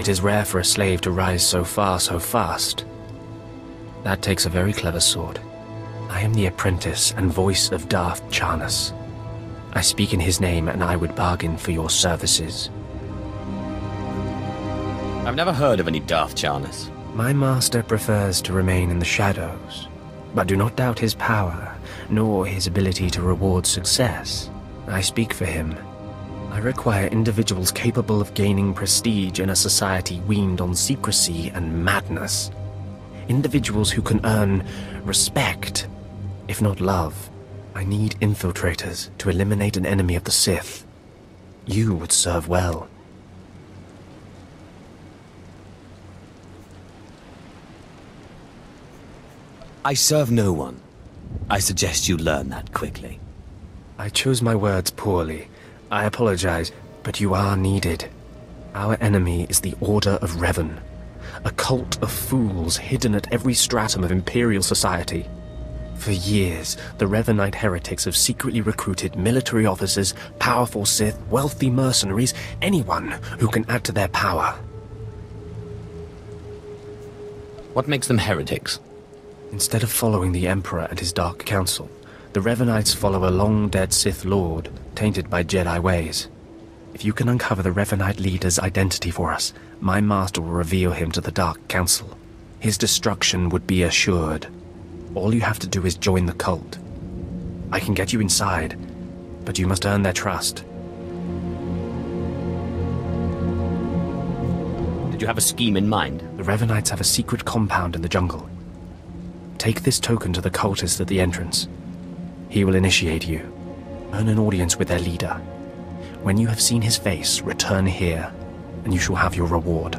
It is rare for a slave to rise so far so fast. That takes a very clever sword. I am the apprentice and voice of Darth Charnas. I speak in his name, and I would bargain for your services. I've never heard of any Darth Charnas. My master prefers to remain in the shadows, but do not doubt his power, nor his ability to reward success. I speak for him. I require individuals capable of gaining prestige in a society weaned on secrecy and madness. Individuals who can earn respect, if not love. I need infiltrators to eliminate an enemy of the Sith. You would serve well. I serve no one. I suggest you learn that quickly. I chose my words poorly. I apologize, but you are needed. Our enemy is the Order of Revan, a cult of fools hidden at every stratum of Imperial society. For years, the Revanite heretics have secretly recruited military officers, powerful Sith, wealthy mercenaries, anyone who can add to their power. What makes them heretics? Instead of following the Emperor and his Dark Council, the Revanites follow a long-dead Sith Lord, tainted by Jedi ways. If you can uncover the Revanite leader's identity for us, my master will reveal him to the Dark Council. His destruction would be assured. All you have to do is join the cult. I can get you inside, but you must earn their trust. Did you have a scheme in mind? The Revanites have a secret compound in the jungle. Take this token to the cultist at the entrance. He will initiate you. Earn an audience with their leader. When you have seen his face, return here, and you shall have your reward.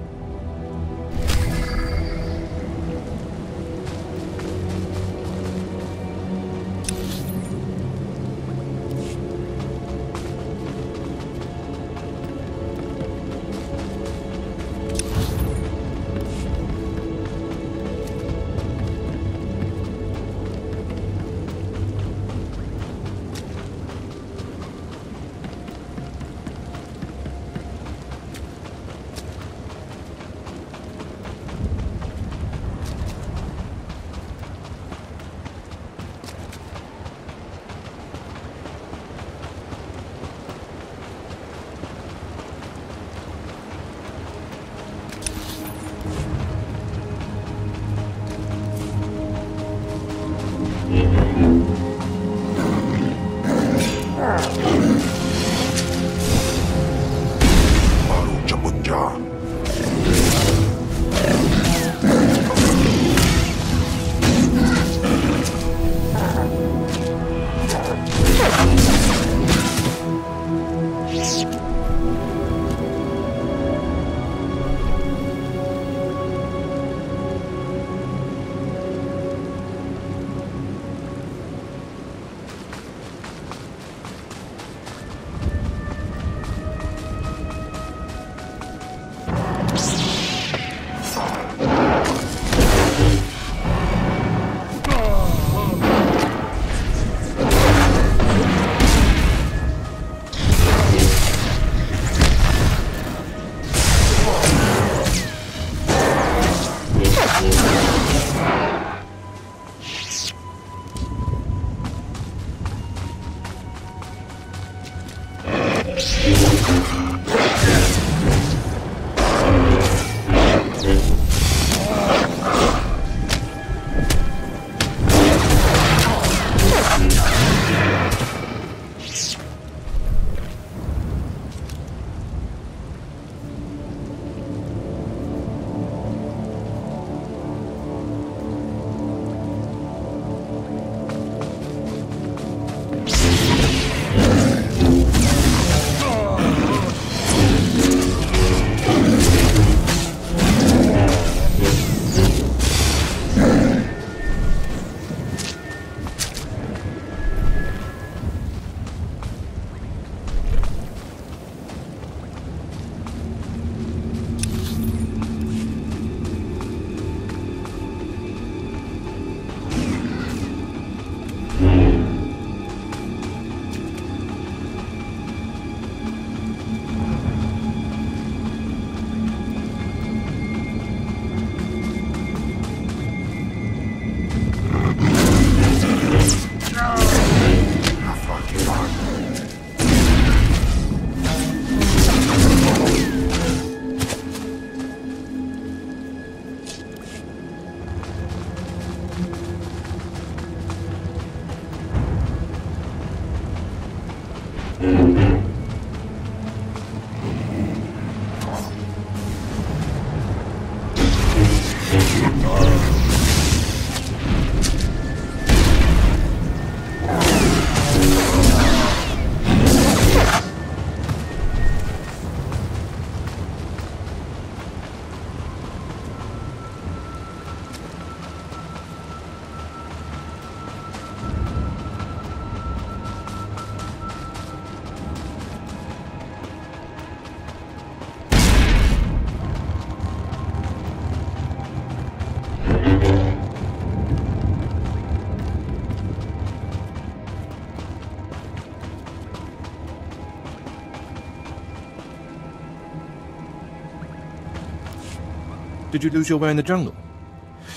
Did you lose your way in the jungle?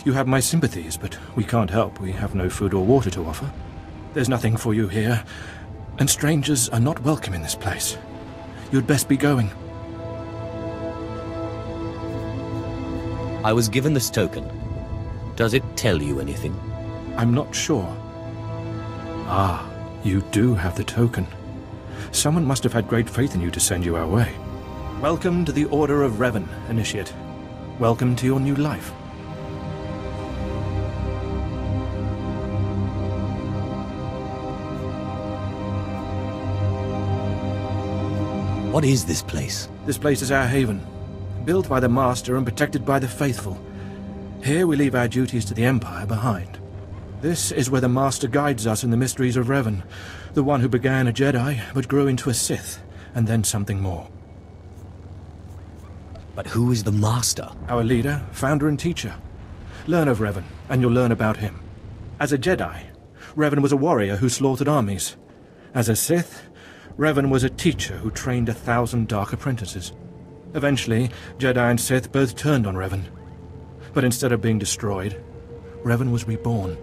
You have my sympathies, but we can't help. We have no food or water to offer. There's nothing for you here, and strangers are not welcome in this place. You'd best be going. I was given this token. Does it tell you anything? I'm not sure. Ah, you do have the token. Someone must have had great faith in you to send you our way. Welcome to the Order of Revan, Initiate. Welcome to your new life. What is this place? This place is our haven, built by the Master and protected by the faithful. Here we leave our duties to the Empire behind. This is where the Master guides us in the mysteries of Revan, the one who began a Jedi but grew into a Sith, and then something more. But who is the Master? Our leader, founder and teacher. Learn of Revan, and you'll learn about him. As a Jedi, Revan was a warrior who slaughtered armies. As a Sith, Revan was a teacher who trained 1,000 dark apprentices. Eventually, Jedi and Sith both turned on Revan. But instead of being destroyed, Revan was reborn.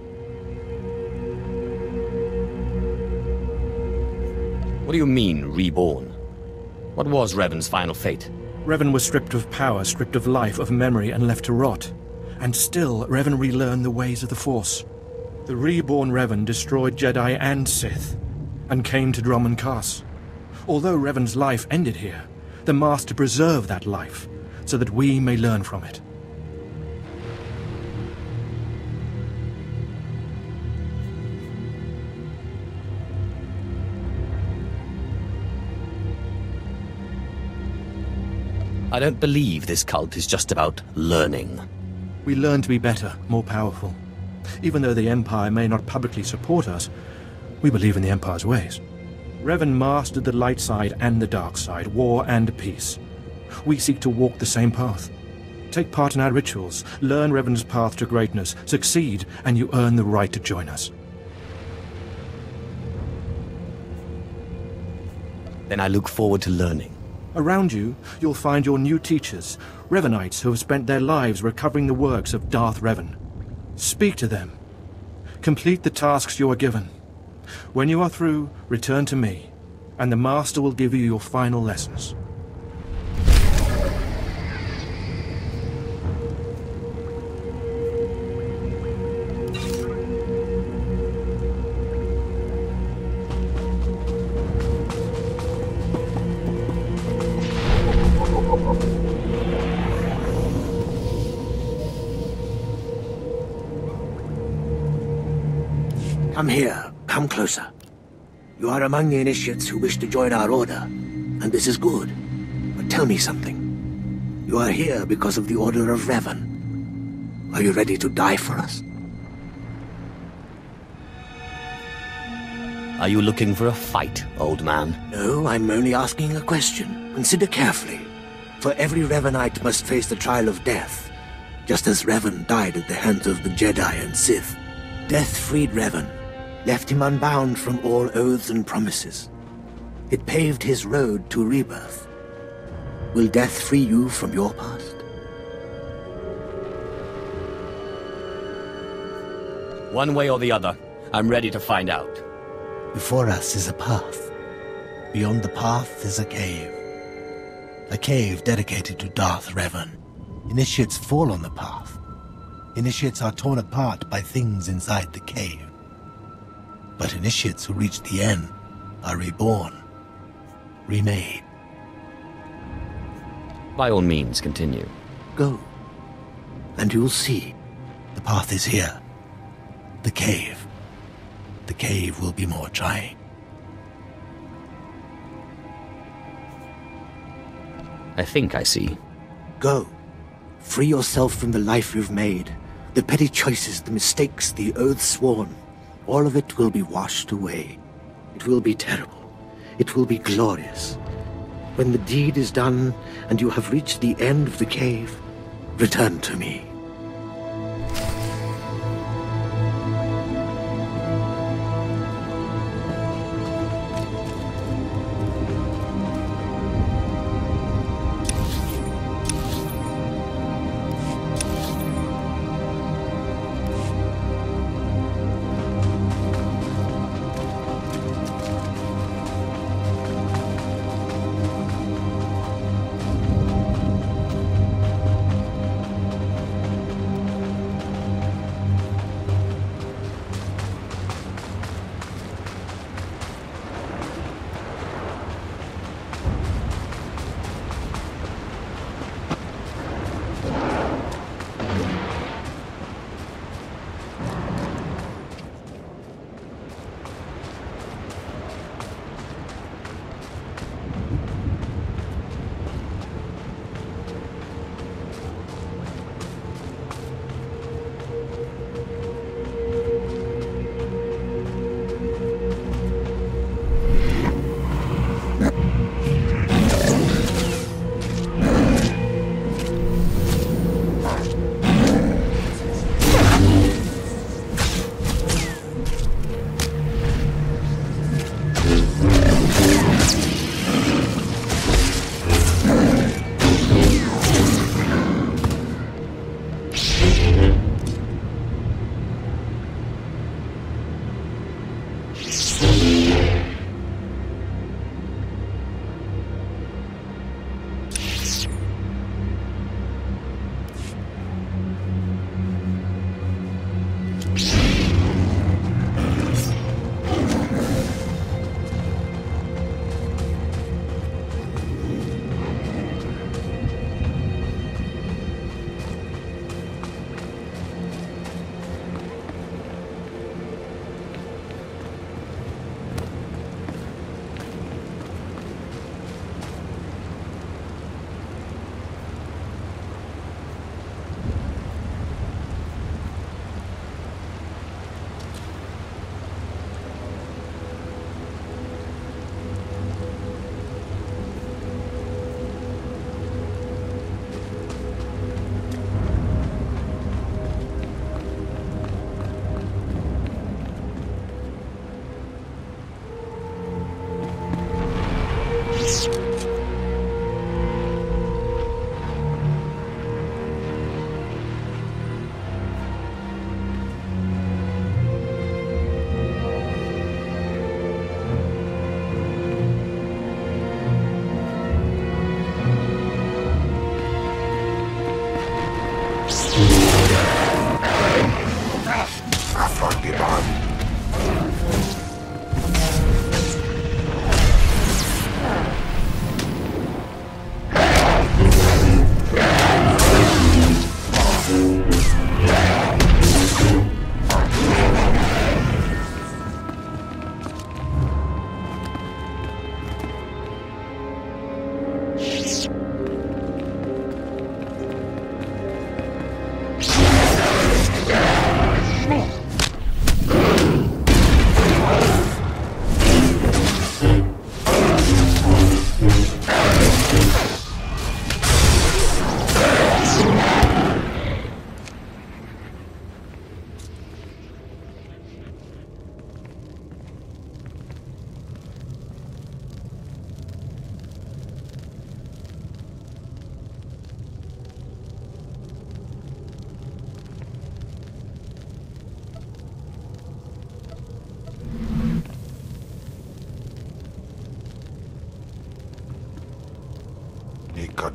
What do you mean, reborn? What was Revan's final fate? Revan was stripped of power, stripped of life, of memory, and left to rot. And still, Revan relearned the ways of the Force. The reborn Revan destroyed Jedi and Sith, and came to Dromund Kaas. Although Revan's life ended here, the Master preserved that life, so that we may learn from it. I don't believe this cult is just about learning. We learn to be better, more powerful. Even though the Empire may not publicly support us, we believe in the Empire's ways. Revan mastered the light side and the dark side, war and peace. We seek to walk the same path. Take part in our rituals, learn Revan's path to greatness, succeed, and you earn the right to join us. Then I look forward to learning. Around you, you'll find your new teachers, Revanites who have spent their lives recovering the works of Darth Revan. Speak to them. Complete the tasks you are given. When you are through, return to me, and the Master will give you your final lessons. Come here. Come closer. You are among the initiates who wish to join our order, and this is good. But tell me something. You are here because of the Order of Revan. Are you ready to die for us? Are you looking for a fight, old man? No, I'm only asking a question. Consider carefully. For every Revanite must face the trial of death, just as Revan died at the hands of the Jedi and Sith. Death freed Revan, left him unbound from all oaths and promises. It paved his road to rebirth. Will death free you from your past? One way or the other, I'm ready to find out. Before us is a path. Beyond the path is a cave. A cave dedicated to Darth Revan. Initiates fall on the path. Initiates are torn apart by things inside the cave. But initiates who reach the end are reborn, remade. By all means, continue. Go, and you'll see. The path is here. The cave. The cave will be more trying. I think I see. Go. Free yourself from the life you've made. The petty choices, the mistakes, the oaths sworn. All of it will be washed away. It will be terrible. It will be glorious. When the deed is done, and you have reached the end of the cave, return to me.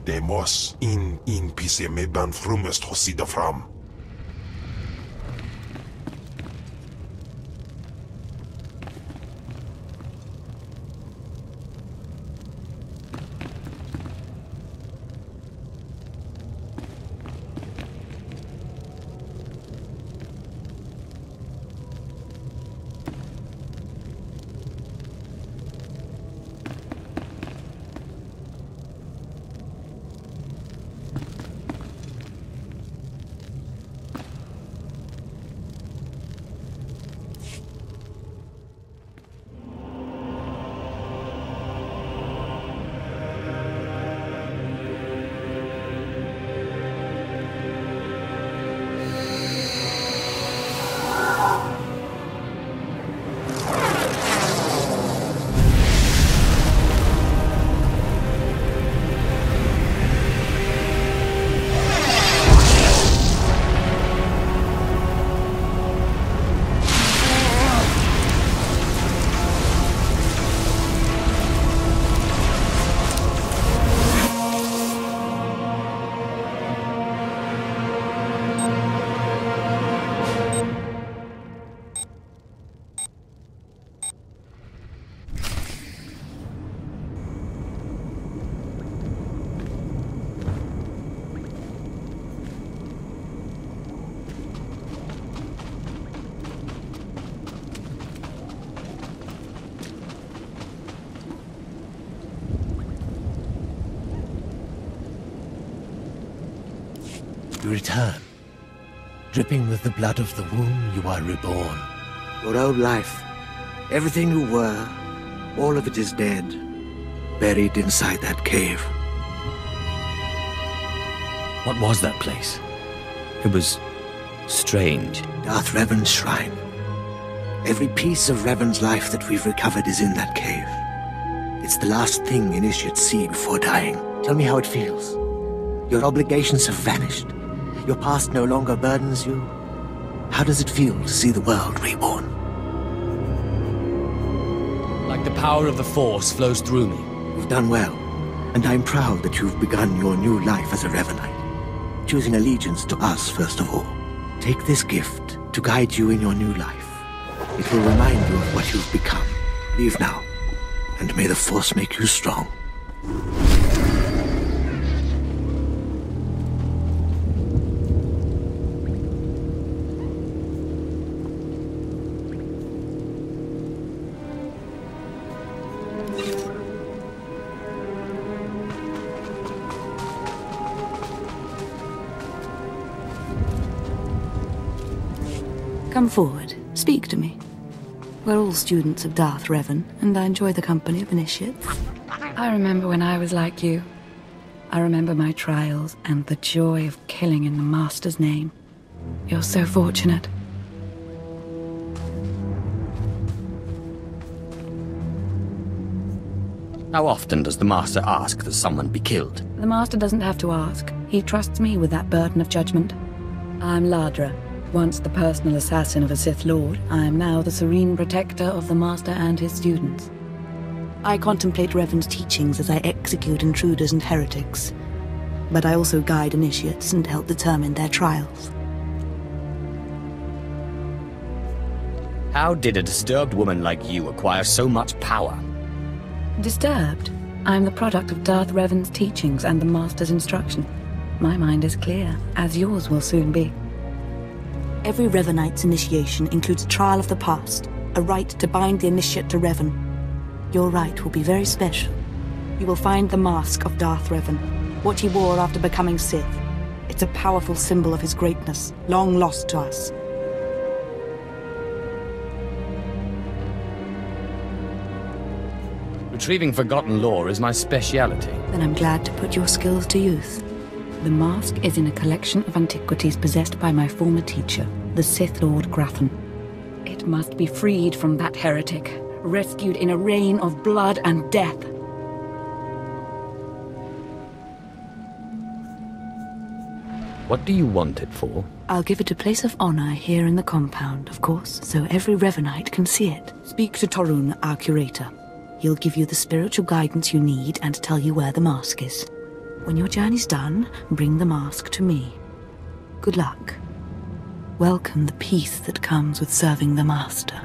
Demos in pise me ban frumest hosida fram. You return. Dripping with the blood of the womb, you are reborn. Your old life, everything you were, all of it is dead, buried inside that cave. What was that place? It was strange. Darth Revan's shrine. Every piece of Revan's life that we've recovered is in that cave. It's the last thing initiates see before dying. Tell me how it feels. Your obligations have vanished. Your past no longer burdens you. How does it feel to see the world reborn? Like the power of the Force flows through me. You've done well, and I'm proud that you've begun your new life as a Revanite, choosing allegiance to us first of all. Take this gift to guide you in your new life. It will remind you of what you've become. Leave now, and may the Force make you strong. Come forward. Speak to me. We're all students of Darth Revan, and I enjoy the company of initiates. I remember when I was like you. I remember my trials and the joy of killing in the Master's name. You're so fortunate. How often does the Master ask that someone be killed? The Master doesn't have to ask. He trusts me with that burden of judgment. I'm Ladra. Once the personal assassin of a Sith Lord, I am now the serene protector of the Master and his students. I contemplate Revan's teachings as I execute intruders and heretics, but I also guide initiates and help determine their trials. How did a disturbed woman like you acquire so much power? Disturbed? I'm the product of Darth Revan's teachings and the Master's instruction. My mind is clear, as yours will soon be. Every Revanite's initiation includes a trial of the past, a rite to bind the initiate to Revan. Your rite will be very special. You will find the mask of Darth Revan, what he wore after becoming Sith. It's a powerful symbol of his greatness, long lost to us. Retrieving forgotten lore is my speciality. Then I'm glad to put your skills to use. The mask is in a collection of antiquities possessed by my former teacher, the Sith Lord Grafan. It must be freed from that heretic, rescued in a rain of blood and death. What do you want it for? I'll give it a place of honor here in the compound, of course, so every Revanite can see it. Speak to Torun, our curator. He'll give you the spiritual guidance you need and tell you where the mask is. When your journey's done, bring the mask to me. Good luck. Welcome the peace that comes with serving the Master.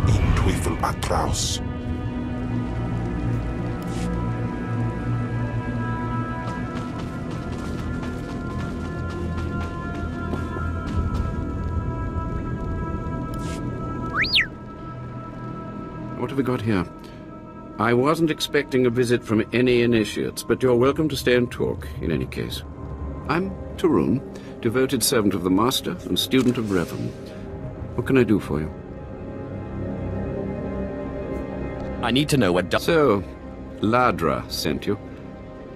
In Teufel atraus. What have we got here? I wasn't expecting a visit from any initiates, but you're welcome to stay and talk, in any case. I'm Torun, devoted servant of the Master and student of Revan. What can I do for you? I need to know what So, Ladra sent you.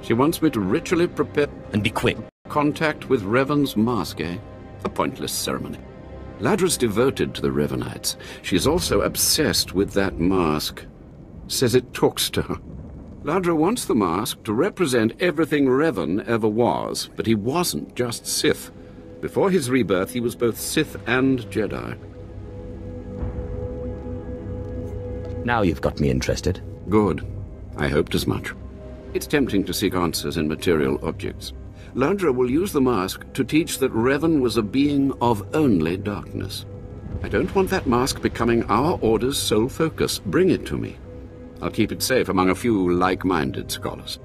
She wants me to ritually prepare and be quick. contact with Revan's mask, eh? A pointless ceremony. Ladra's devoted to the Revanites. She's also obsessed with that mask. Says it talks to her. Ladra wants the mask to represent everything Revan ever was, but he wasn't just Sith. Before his rebirth, he was both Sith and Jedi. Now you've got me interested. Good. I hoped as much. It's tempting to seek answers in material objects. Ladra will use the mask to teach that Revan was a being of only darkness. I don't want that mask becoming our Order's sole focus. Bring it to me. I'll keep it safe among a few like-minded scholars.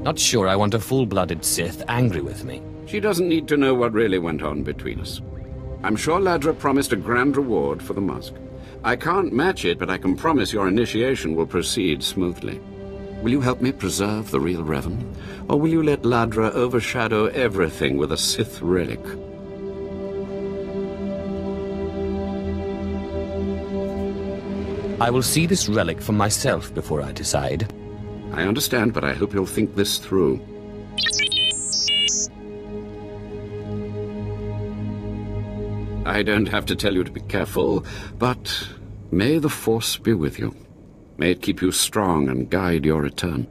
Not sure I want a full-blooded Sith angry with me. She doesn't need to know what really went on between us. I'm sure Ladra promised a grand reward for the mask. I can't match it, but I can promise your initiation will proceed smoothly. Will you help me preserve the real Revan? Or will you let Ladra overshadow everything with a Sith relic? I will see this relic for myself before I decide. I understand, but I hope you'll think this through. I don't have to tell you to be careful, but may the Force be with you. May it keep you strong and guide your return.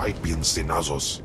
Haipin Sinazos.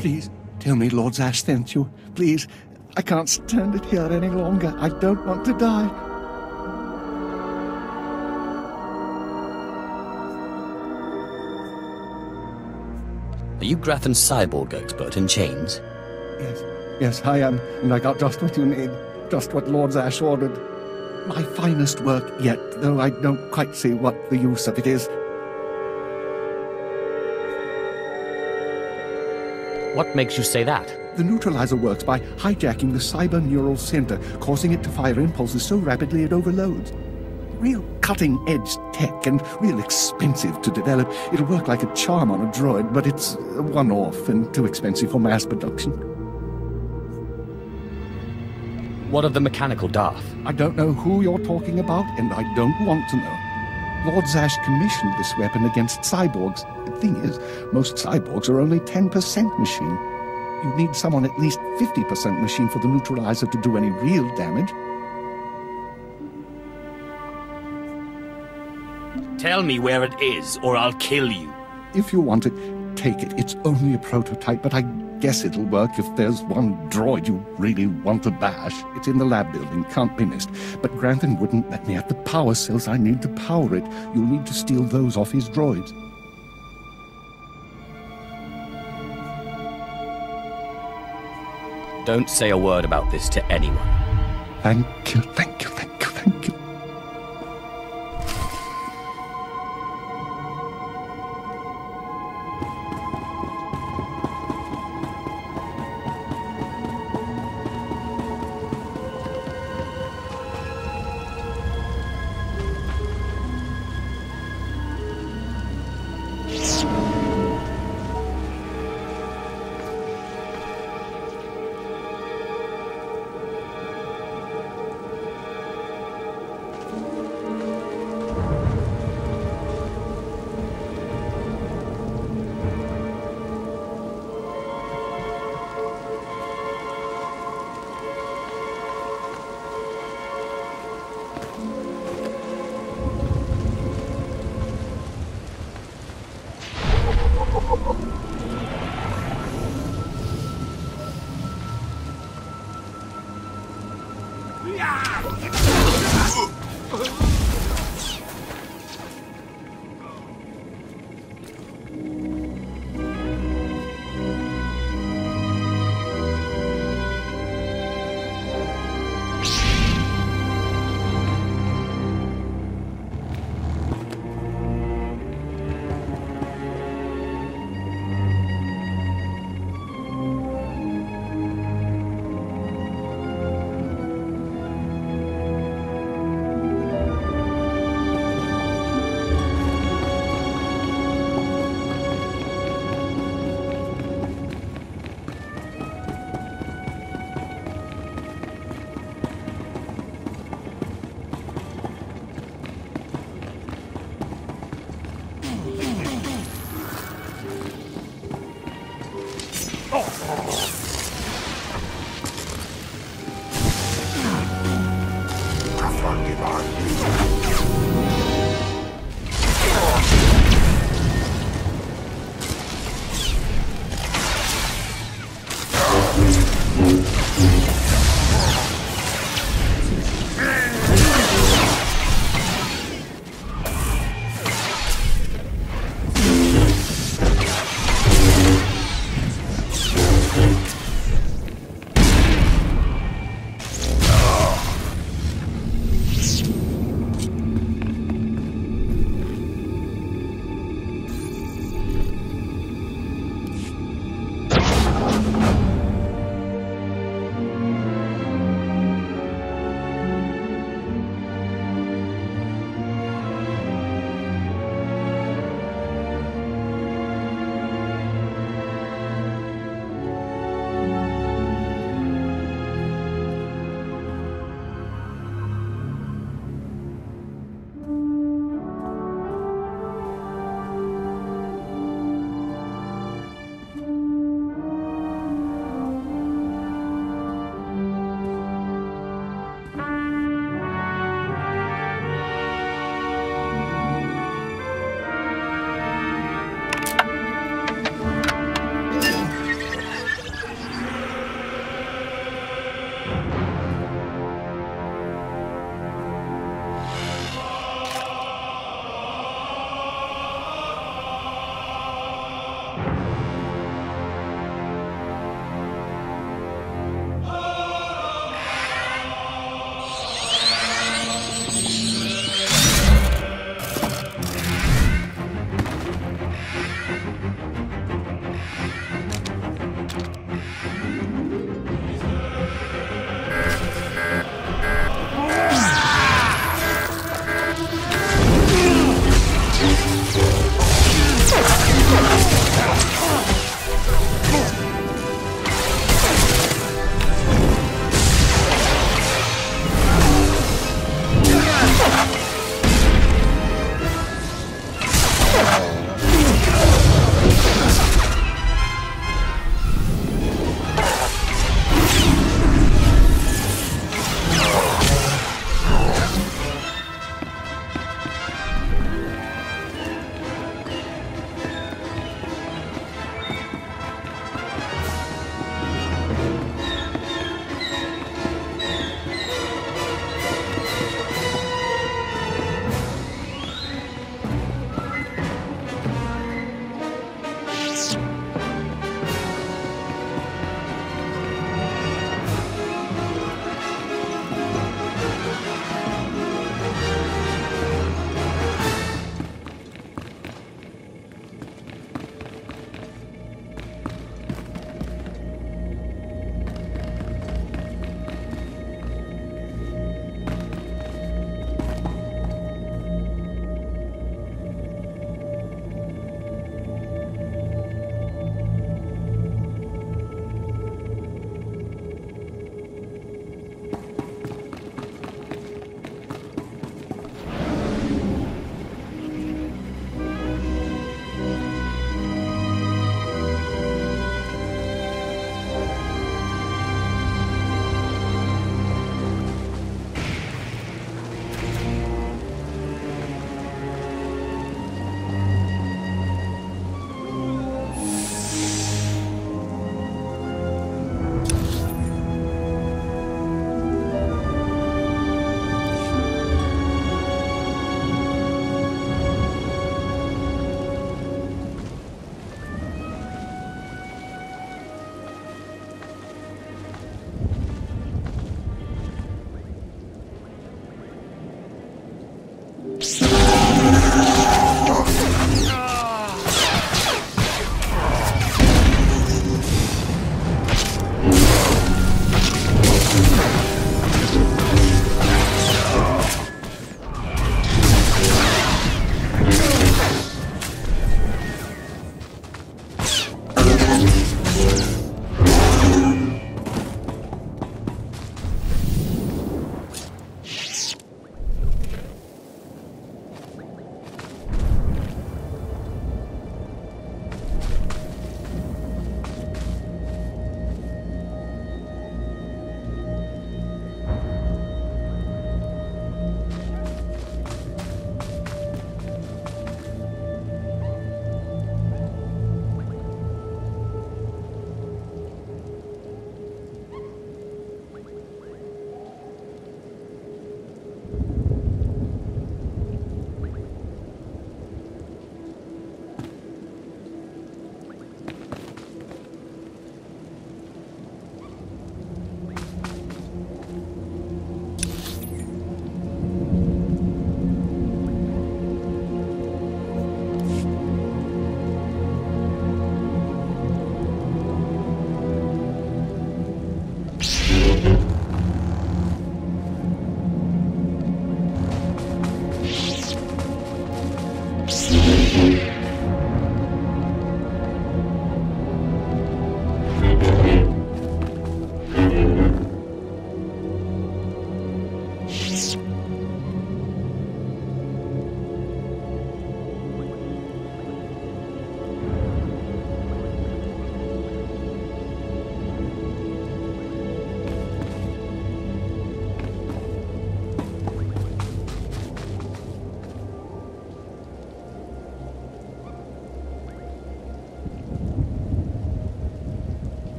Please, tell me Lord Zash sent you. Please, I can't stand it here any longer. I don't want to die. Are you Grathan's cyborg expert in chains? Yes, I am. And I got just what you need. Just what Lord Zash ordered. My finest work yet, though I don't quite see what the use of it is. What makes you say that? The neutralizer works by hijacking the cyber neural center, causing it to fire impulses so rapidly it overloads. Real cutting-edge tech and real expensive to develop. It'll work like a charm on a droid, but it's a one-off and too expensive for mass production. What of the mechanical Darth? I don't know who you're talking about, and I don't want to know. Lord Zash commissioned this weapon against cyborgs. The thing is, most cyborgs are only 10% machine. You need someone at least 50% machine for the neutralizer to do any real damage. Tell me where it is, or I'll kill you. If you want it, take it. It's only a prototype, but I guess it'll work if there's one droid you really want to bash. It's in the lab building, can't be missed. But Grathan wouldn't let me have the power cells I need to power it. You'll need to steal those off his droids. Don't say a word about this to anyone. Thank you, thank you, thank you, thank you.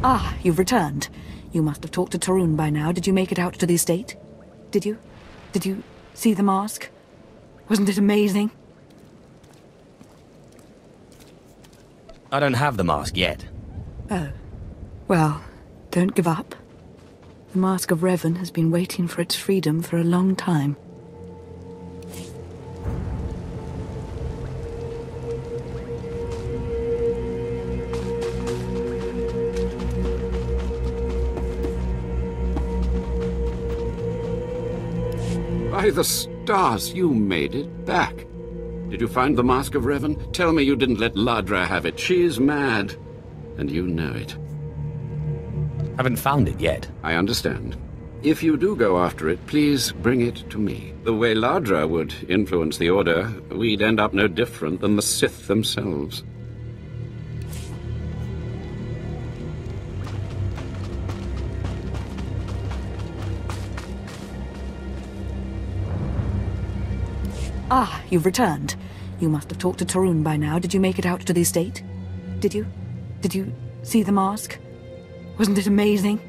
Ah, you've returned. You must have talked to Tarun by now. Did you make it out to the estate? Did you? Did you see the mask? Wasn't it amazing? I don't have the mask yet. Oh. Well, don't give up. The Mask of Revan has been waiting for its freedom for a long time. By the stars, you made it back. Did you find the Mask of Revan? Tell me you didn't let Ladra have it. She's mad, and you know it. Haven't found it yet. I understand. If you do go after it, please bring it to me. The way Ladra would influence the Order, we'd end up no different than the Sith themselves. Ah, you've returned. You must have talked to Tarun by now. Did you make it out to the estate? Did you? Did you see the mask? Wasn't it amazing?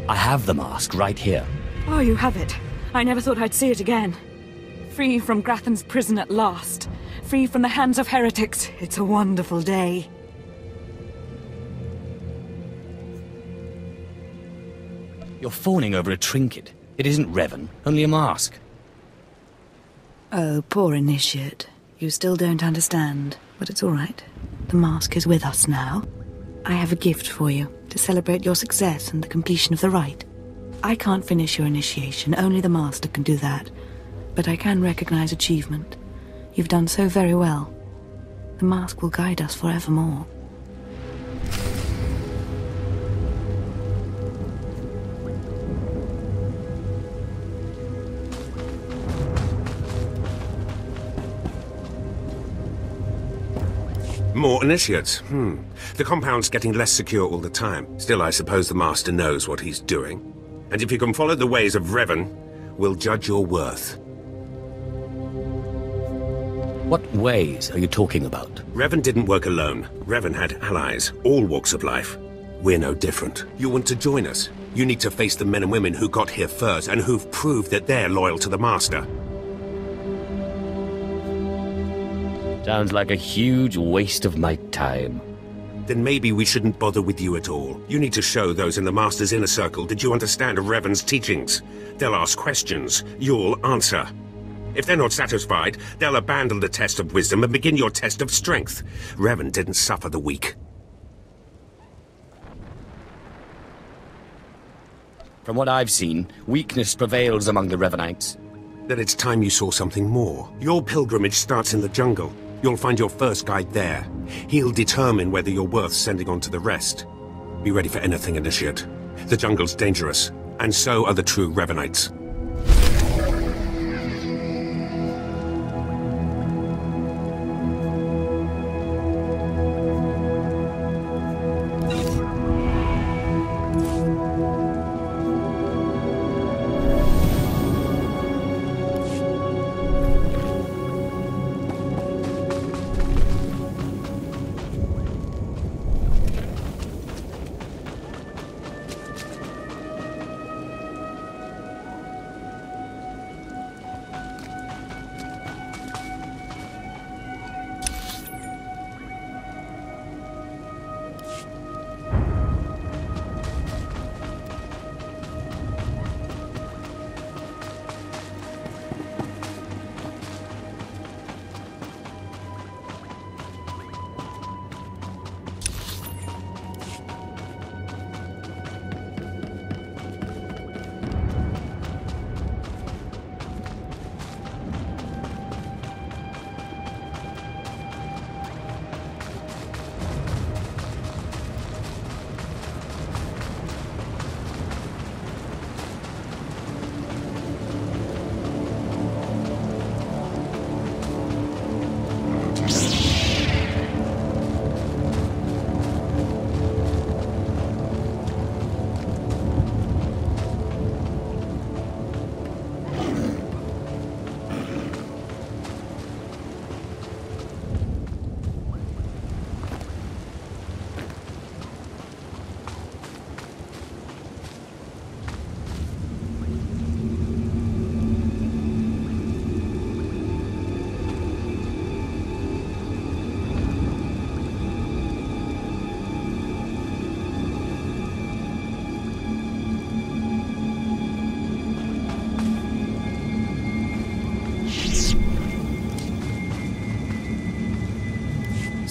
I have the mask right here. Oh, you have it. I never thought I'd see it again. Free from Grathan's prison at last. Free from the hands of heretics. It's a wonderful day. You're fawning over a trinket. It isn't Revan, only a mask. Oh, poor initiate. You still don't understand, but it's all right. The mask is with us now. I have a gift for you, to celebrate your success and the completion of the rite. I can't finish your initiation, only the Master can do that. But I can recognize achievement. You've done so very well. The mask will guide us forevermore. More initiates. The compound's getting less secure all the time. Still, I suppose the Master knows what he's doing. And if you can follow the ways of Revan, we'll judge your worth. What ways are you talking about? Revan didn't work alone. Revan had allies, all walks of life. We're no different. You want to join us? You need to face the men and women who got here first and who've proved that they're loyal to the Master. Sounds like a huge waste of my time. Then maybe we shouldn't bother with you at all. You need to show those in the Master's inner circle that you understand Revan's teachings. They'll ask questions. You'll answer. If they're not satisfied, they'll abandon the test of wisdom and begin your test of strength. Revan didn't suffer the weak. From what I've seen, weakness prevails among the Revanites. Then it's time you saw something more. Your pilgrimage starts in the jungle. You'll find your first guide there. He'll determine whether you're worth sending on to the rest. Be ready for anything, Initiate. The jungle's dangerous, and so are the true Revanites.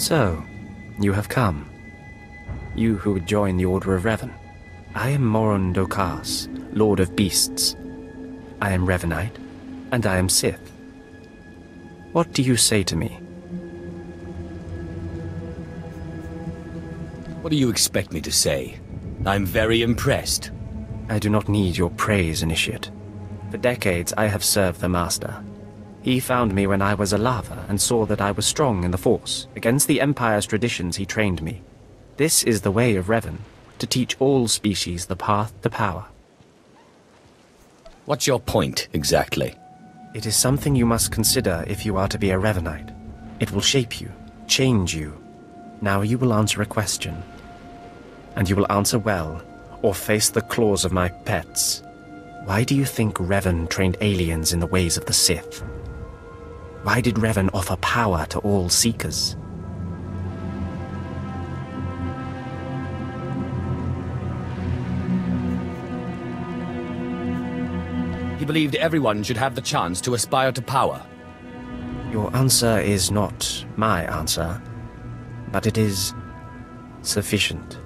So, you have come. You who would join the Order of Revan. I am Moron Dokas, Lord of Beasts. I am Revanite, and I am Sith. What do you say to me? What do you expect me to say? I'm very impressed. I do not need your praise, Initiate. For decades I have served the Master. He found me when I was a lava and saw that I was strong in the Force. Against the Empire's traditions he trained me. This is the way of Revan, to teach all species the path to power. What's your point, exactly? It is something you must consider if you are to be a Revanite. It will shape you, change you. Now you will answer a question. And you will answer well, or face the claws of my pets. Why do you think Revan trained aliens in the ways of the Sith? Why did Revan offer power to all Seekers? He believed everyone should have the chance to aspire to power. Your answer is not my answer, but it is sufficient.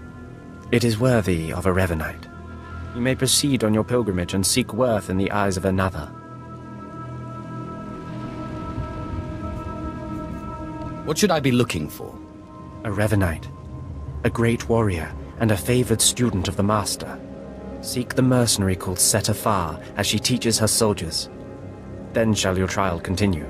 It is worthy of a Revanite. You may proceed on your pilgrimage and seek worth in the eyes of another. What should I be looking for? A Revanite, a great warrior, and a favored student of the Master. Seek the mercenary called Setafar as she teaches her soldiers. Then shall your trial continue.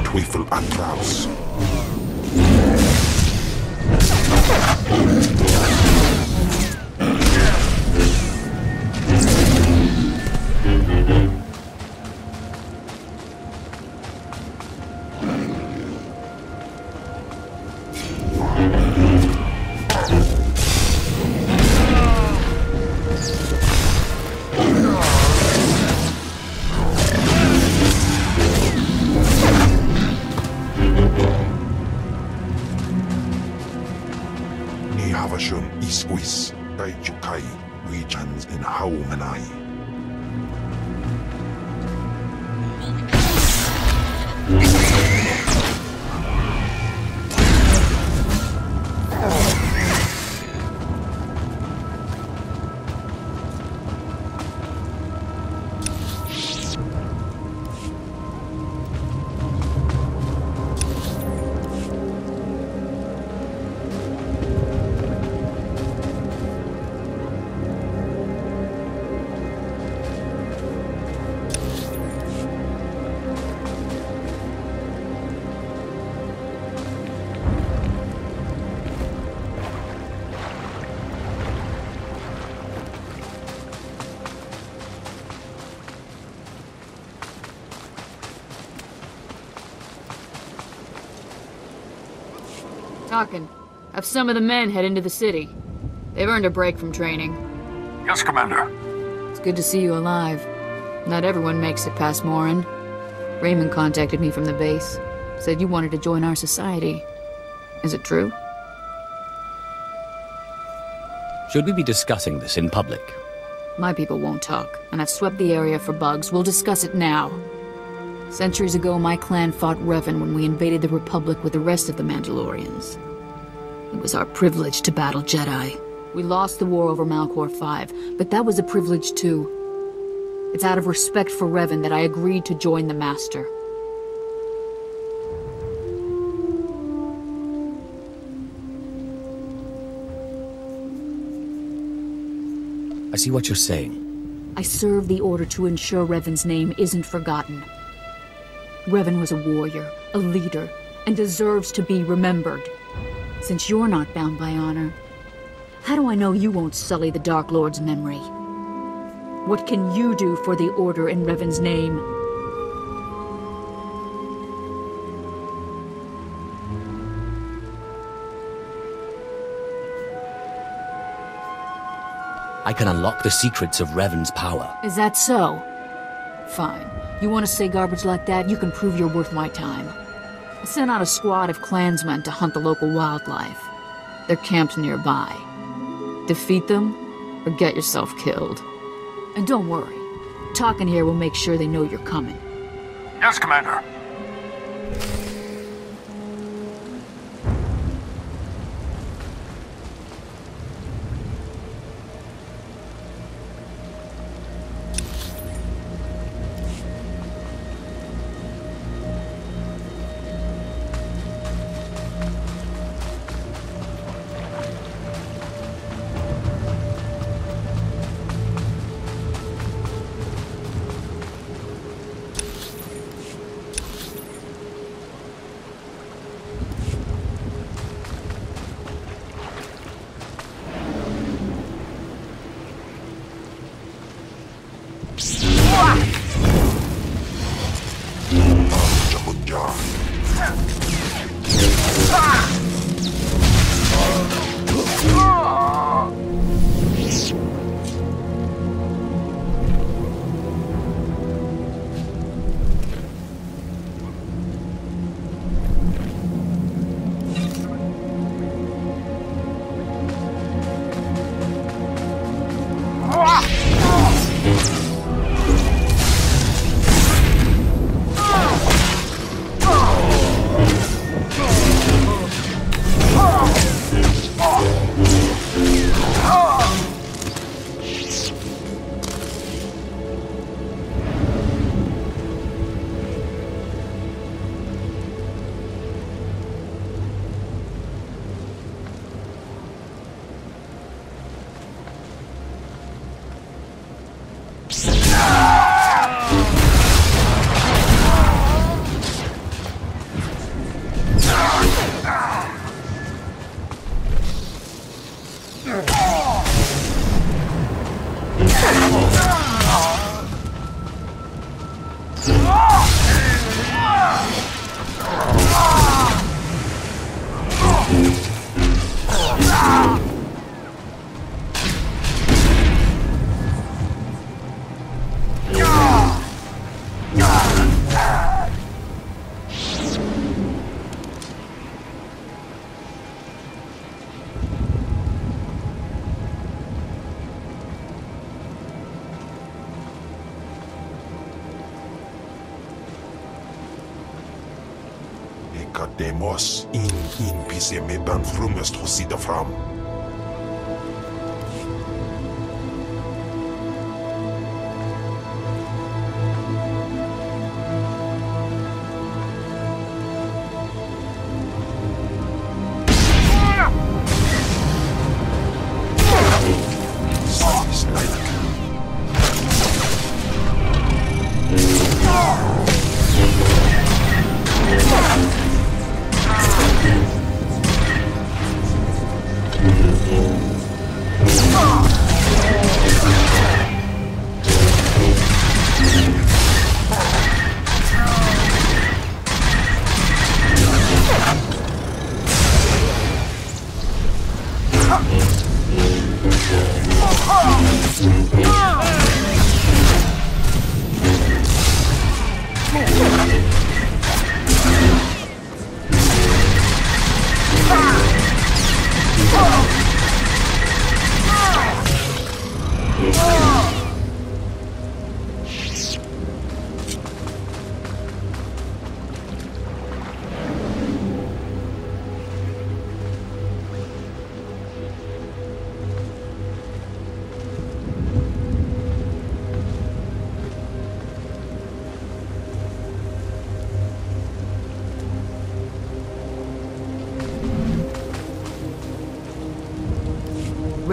Twyfl Atraus. Havashun Isquis, Daichukai, regions in Haumanai. Tarkin, Have some of the men head into the city. They've earned a break from training. Yes, Commander. It's good to see you alive. Not everyone makes it past Morin. Raymond contacted me from the base. Said you wanted to join our society. Is it true? Should we be discussing this in public? My people won't talk, and I've swept the area for bugs. We'll discuss it now. Centuries ago, my clan fought Revan when we invaded the Republic with the rest of the Mandalorians. It was our privilege to battle Jedi. We lost the war over Malchor 5, but that was a privilege too. It's out of respect for Revan that I agreed to join the Master. I see what you're saying. I serve the Order to ensure Revan's name isn't forgotten. Revan was a warrior, a leader, and deserves to be remembered. Since you're not bound by honor, how do I know you won't sully the Dark Lord's memory? What can you do for the Order in Revan's name? I can unlock the secrets of Revan's power. Is that so? Fine. You want to say garbage like that, you can prove you're worth my time. I sent out a squad of clansmen to hunt the local wildlife. They're camped nearby. Defeat them, or get yourself killed. And don't worry. Talking here will make sure they know you're coming. Yes, Commander. Demos in PC me ban frumest hosida fram.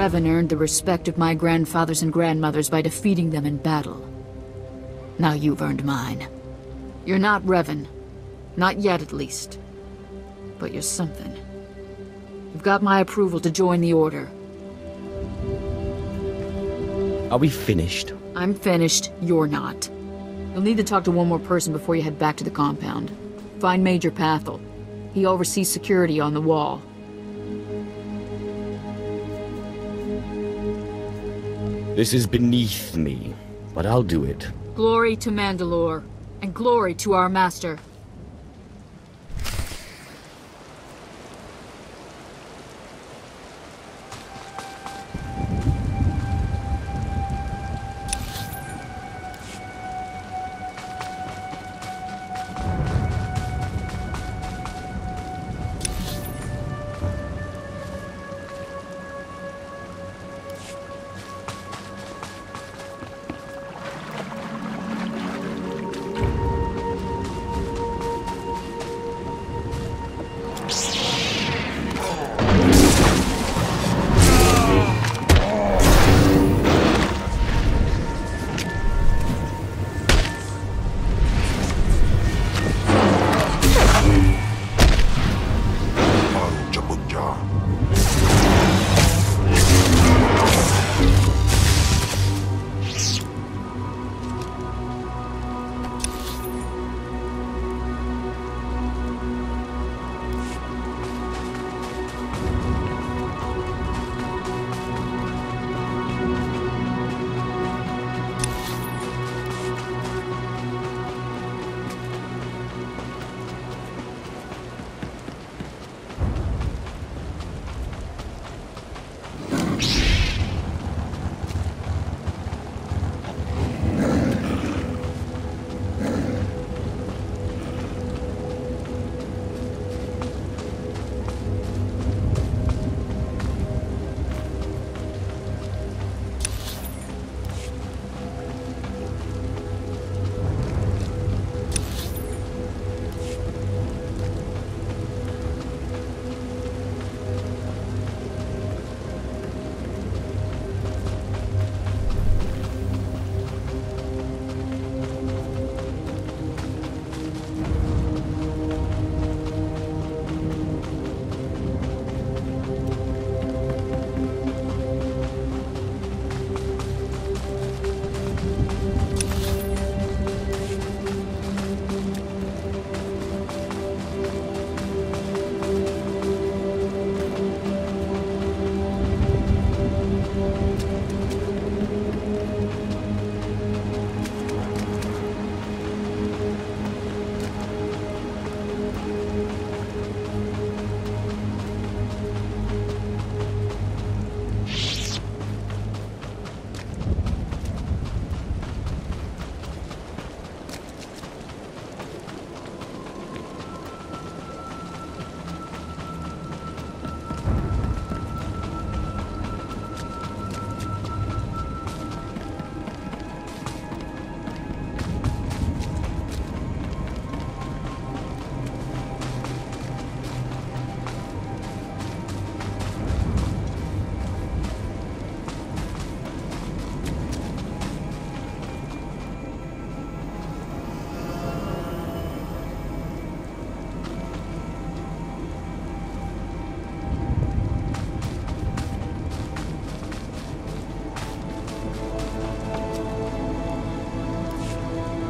Revan earned the respect of my grandfathers and grandmothers by defeating them in battle. Now you've earned mine. You're not Revan. Not yet, at least. But you're something. You've got my approval to join the Order. Are we finished? I'm finished. You're not. You'll need to talk to one more person before you head back to the compound. Find Major Pathel. He oversees security on the wall. This is beneath me, but I'll do it. Glory to Mandalore, and glory to our master.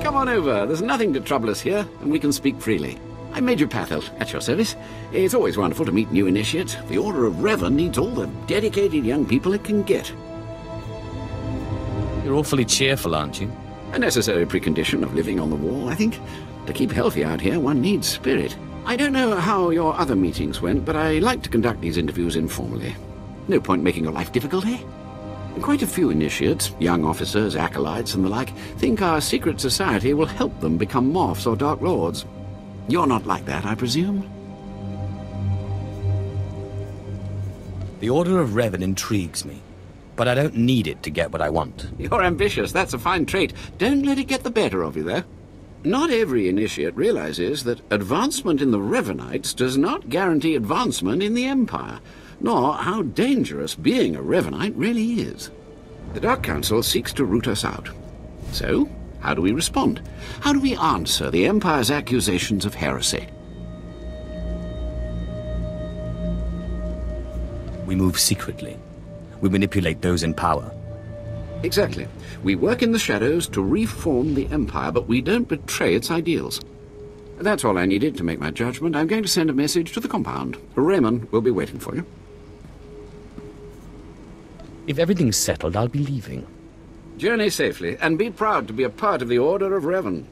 Come on over. There's nothing to trouble us here, and we can speak freely. I'm Major Pathel, at your service. It's always wonderful to meet new initiates. The Order of Revan needs all the dedicated young people it can get. You're awfully cheerful, aren't you? A necessary precondition of living on the wall, I think. To keep healthy out here, one needs spirit. I don't know how your other meetings went, but I like to conduct these interviews informally. No point making your life difficult, eh? Quite a few initiates, young officers, acolytes, and the like, think our secret society will help them become morphs or Dark Lords. You're not like that, I presume? The Order of Revan intrigues me, but I don't need it to get what I want. You're ambitious. That's a fine trait. Don't let it get the better of you, though. Not every initiate realizes that advancement in the Revanites does not guarantee advancement in the Empire, nor how dangerous being a Revanite really is. The Dark Council seeks to root us out. So, how do we respond? How do we answer the Empire's accusations of heresy? We move secretly. We manipulate those in power. Exactly. We work in the shadows to reform the Empire, but we don't betray its ideals. That's all I needed to make my judgment. I'm going to send a message to the compound. Raymond will be waiting for you. If everything's settled, I'll be leaving. Journey safely, and be proud to be a part of the Order of Revan.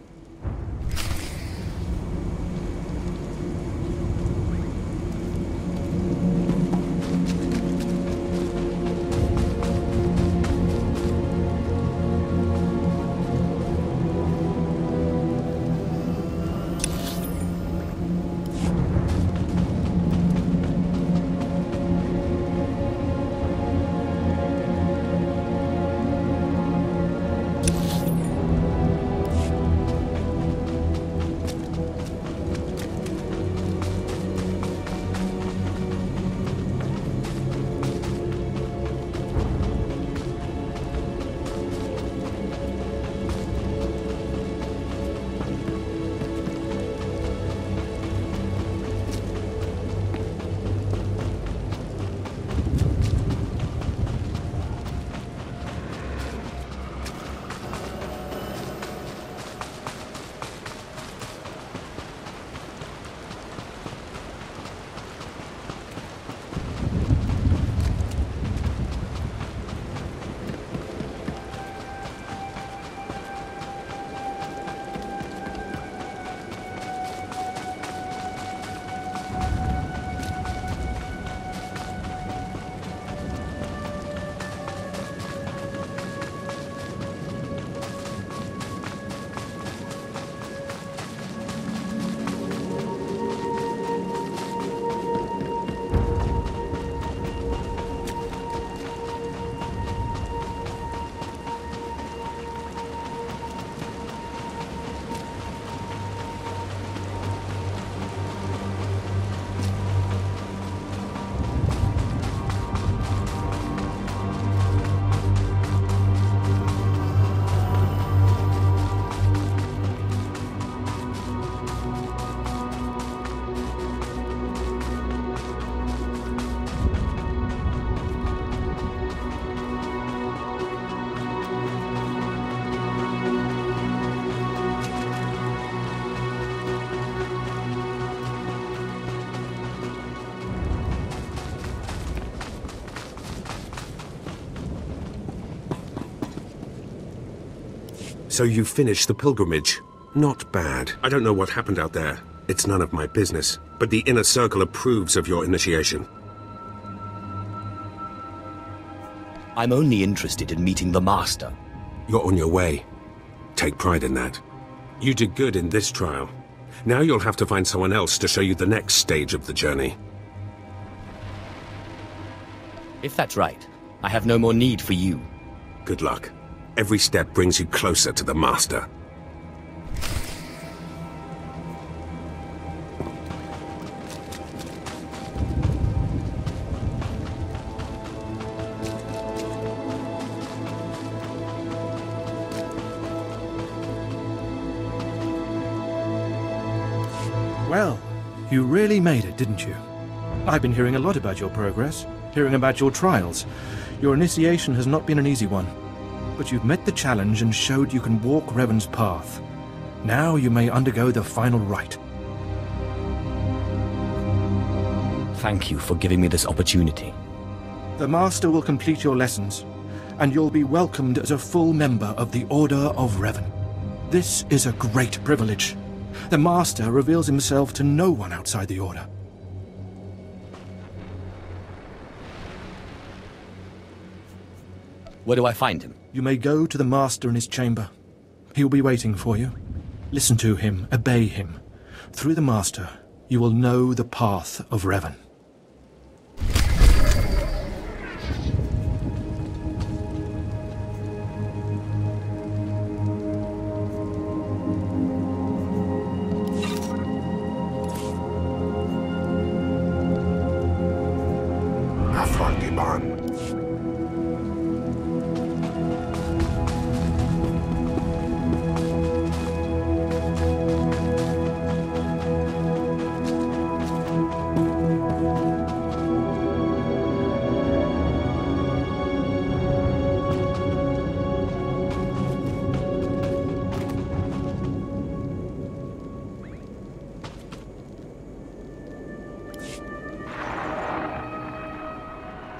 So you finished the pilgrimage. Not bad. I don't know what happened out there. It's none of my business. But the Inner Circle approves of your initiation. I'm only interested in meeting the Master. You're on your way. Take pride in that. You did good in this trial. Now you'll have to find someone else to show you the next stage of the journey. If that's right, I have no more need for you. Good luck. Every step brings you closer to the Master. Well, you really made it, didn't you? I've been hearing a lot about your progress, hearing about your trials. Your initiation has not been an easy one, but you've met the challenge and showed you can walk Revan's path. Now you may undergo the final rite. Thank you for giving me this opportunity. The Master will complete your lessons, and you'll be welcomed as a full member of the Order of Revan. This is a great privilege. The Master reveals himself to no one outside the Order. Where do I find him? You may go to the Master in his chamber. He will be waiting for you. Listen to him, obey him. Through the Master, you will know the path of Revan.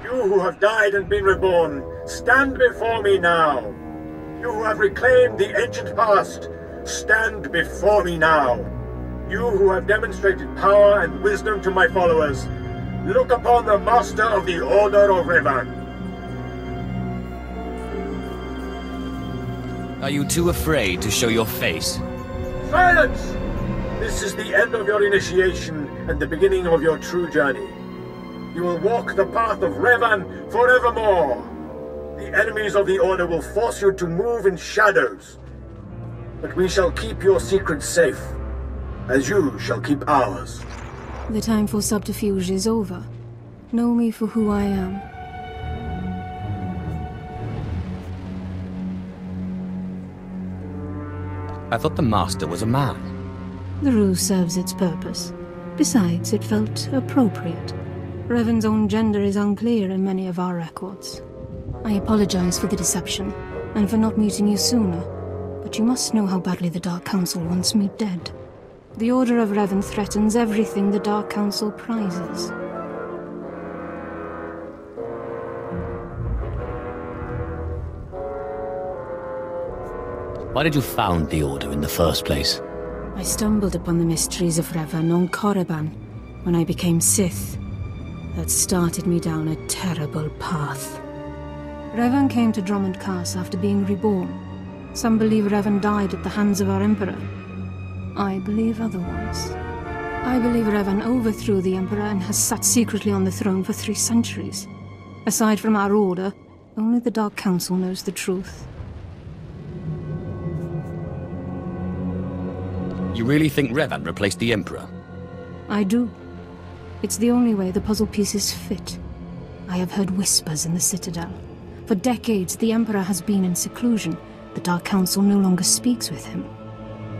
You who have died and been reborn, stand before me now. You who have reclaimed the ancient past, stand before me now. You who have demonstrated power and wisdom to my followers, look upon the Master of the Order of Revan. Are you too afraid to show your face? Silence! This is the end of your initiation and the beginning of your true journey. You will walk the path of Revan forevermore. The enemies of the Order will force you to move in shadows. But we shall keep your secrets safe, as you shall keep ours. The time for subterfuge is over. Know me for who I am. I thought the Master was a man. The ruse serves its purpose. Besides, it felt appropriate. Revan's own gender is unclear in many of our records. I apologize for the deception, and for not meeting you sooner, but you must know how badly the Dark Council wants me dead. The Order of Revan threatens everything the Dark Council prizes. Why did you found the Order in the first place? I stumbled upon the mysteries of Revan on Korriban when I became Sith. That started me down a terrible path. Revan came to Drummond Cass after being reborn. Some believe Revan died at the hands of our Emperor. I believe otherwise. I believe Revan overthrew the Emperor and has sat secretly on the throne for 3 centuries. Aside from our Order, only the Dark Council knows the truth. You really think Revan replaced the Emperor? I do. It's the only way the puzzle pieces fit. I have heard whispers in the Citadel. For decades, the Emperor has been in seclusion. The Dark Council no longer speaks with him.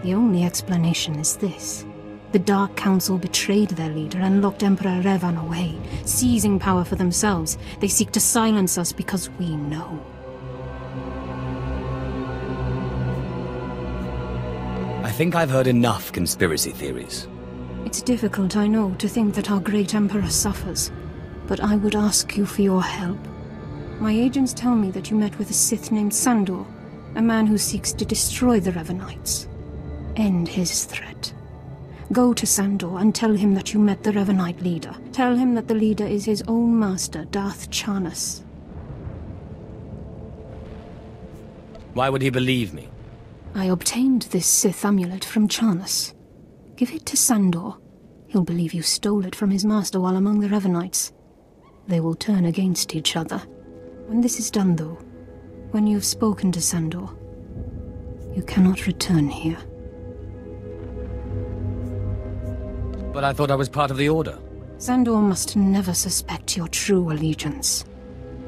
The only explanation is this. The Dark Council betrayed their leader and locked Emperor Revan away, seizing power for themselves. They seek to silence us because we know. I think I've heard enough conspiracy theories. It's difficult, I know, to think that our great Emperor suffers, but I would ask you for your help. My agents tell me that you met with a Sith named Sandor, a man who seeks to destroy the Revanites. End his threat. Go to Sandor and tell him that you met the Revanite leader. Tell him that the leader is his own master, Darth Charnas. Why would he believe me? I obtained this Sith amulet from Charnas. Give it to Sandor. He'll believe you stole it from his master while among the Revanites. They will turn against each other. When this is done, though, when you've spoken to Sandor, you cannot return here. But I thought I was part of the Order. Sandor must never suspect your true allegiance.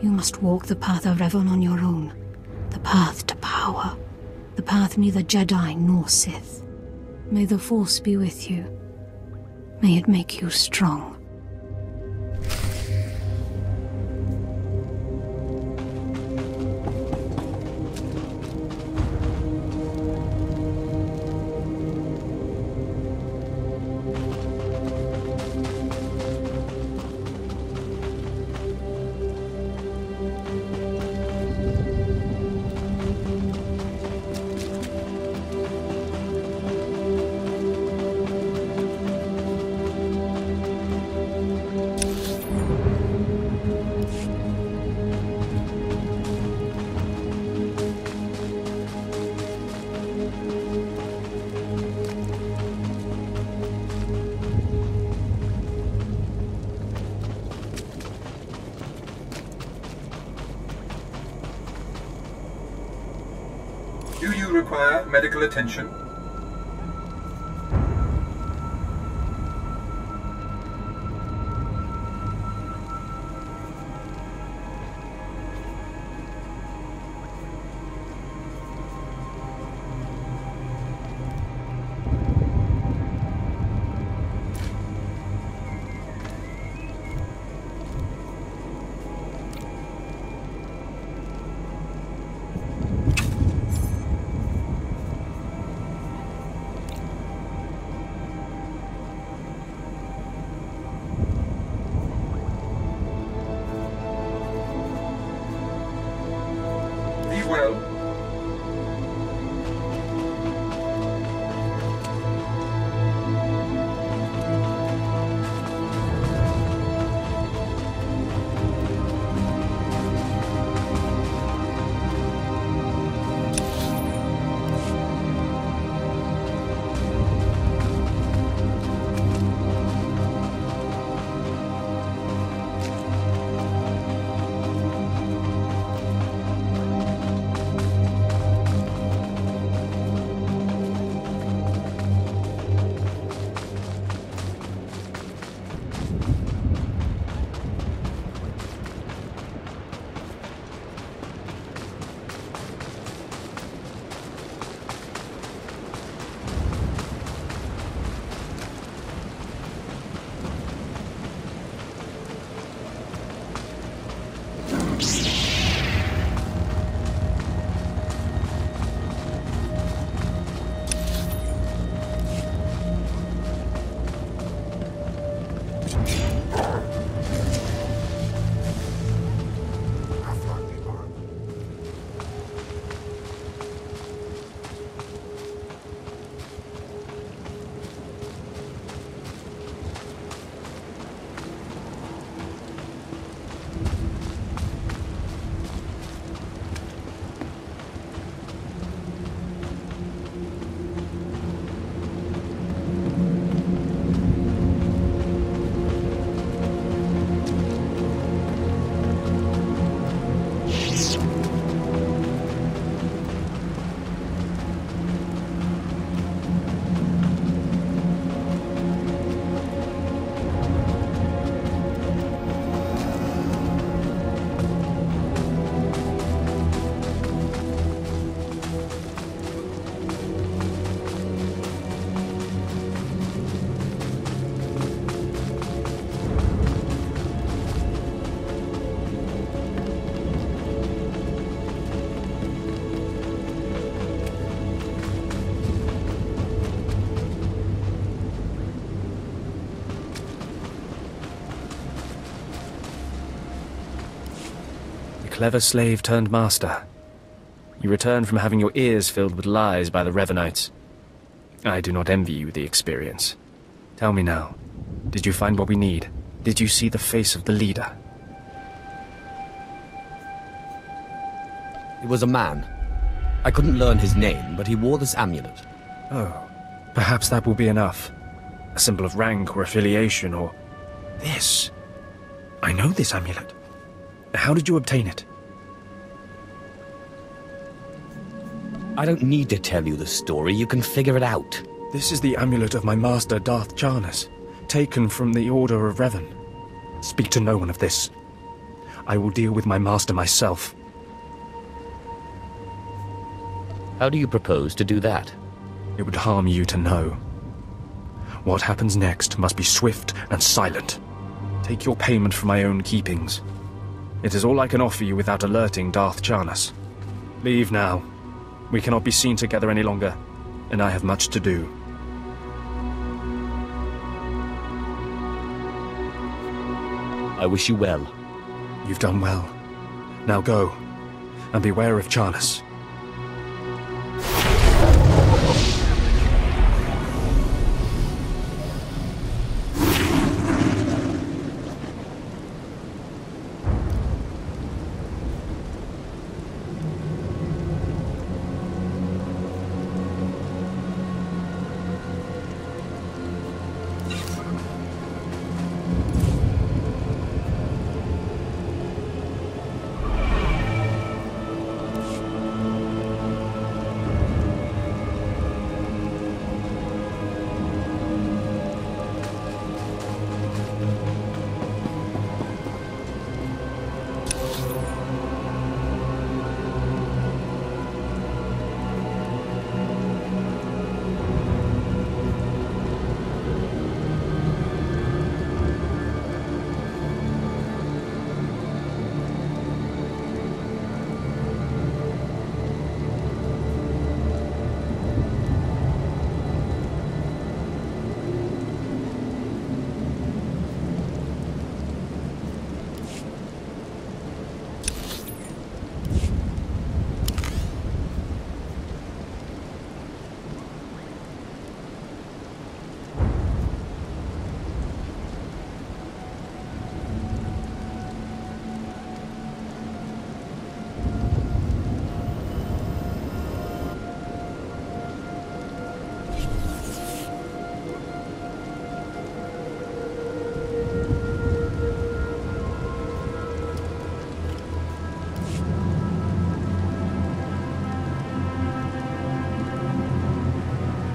You must walk the path of Revan on your own. The path to power. The path neither Jedi nor Sith. May the Force be with you. May it make you strong. Do you require medical attention? Well. Clever slave turned master. You return from having your ears filled with lies by the Revenites. I do not envy you the experience. Tell me now, did you find what we need? Did you see the face of the leader? He was a man. I couldn't learn his name, but he wore this amulet. Oh, perhaps that will be enough. A symbol of rank or affiliation or... This. I know this amulet. How did you obtain it? I don't need to tell you the story. You can figure it out. This is the amulet of my master, Darth Charnas, taken from the Order of Revan. Speak to no one of this. I will deal with my master myself. How do you propose to do that? It would harm you to know. What happens next must be swift and silent. Take your payment for my own keepings. It is all I can offer you without alerting Darth Charnas. Leave now. We cannot be seen together any longer, and I have much to do. I wish you well. You've done well. Now go, and beware of Charnas.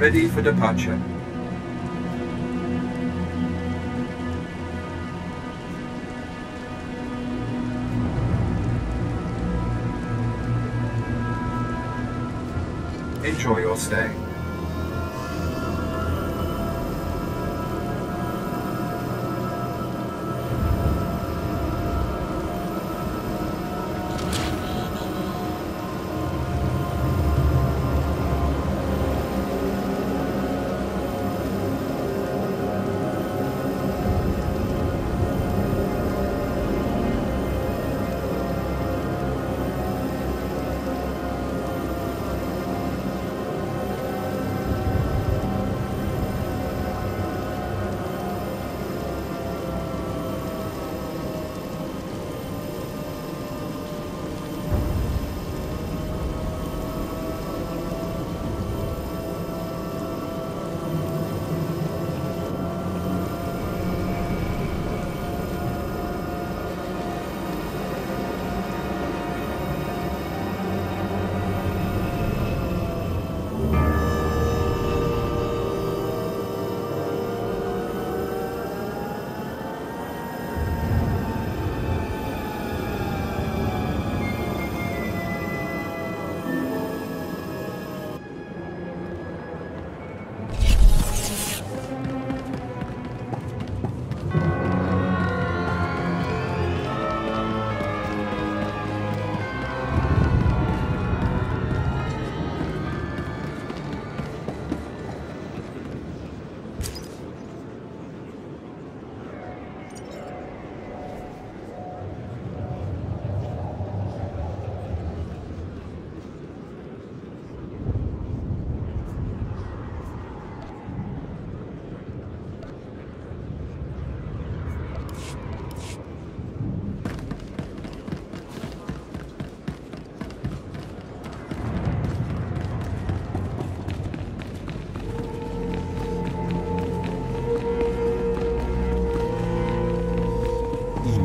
Ready for departure. Enjoy your stay.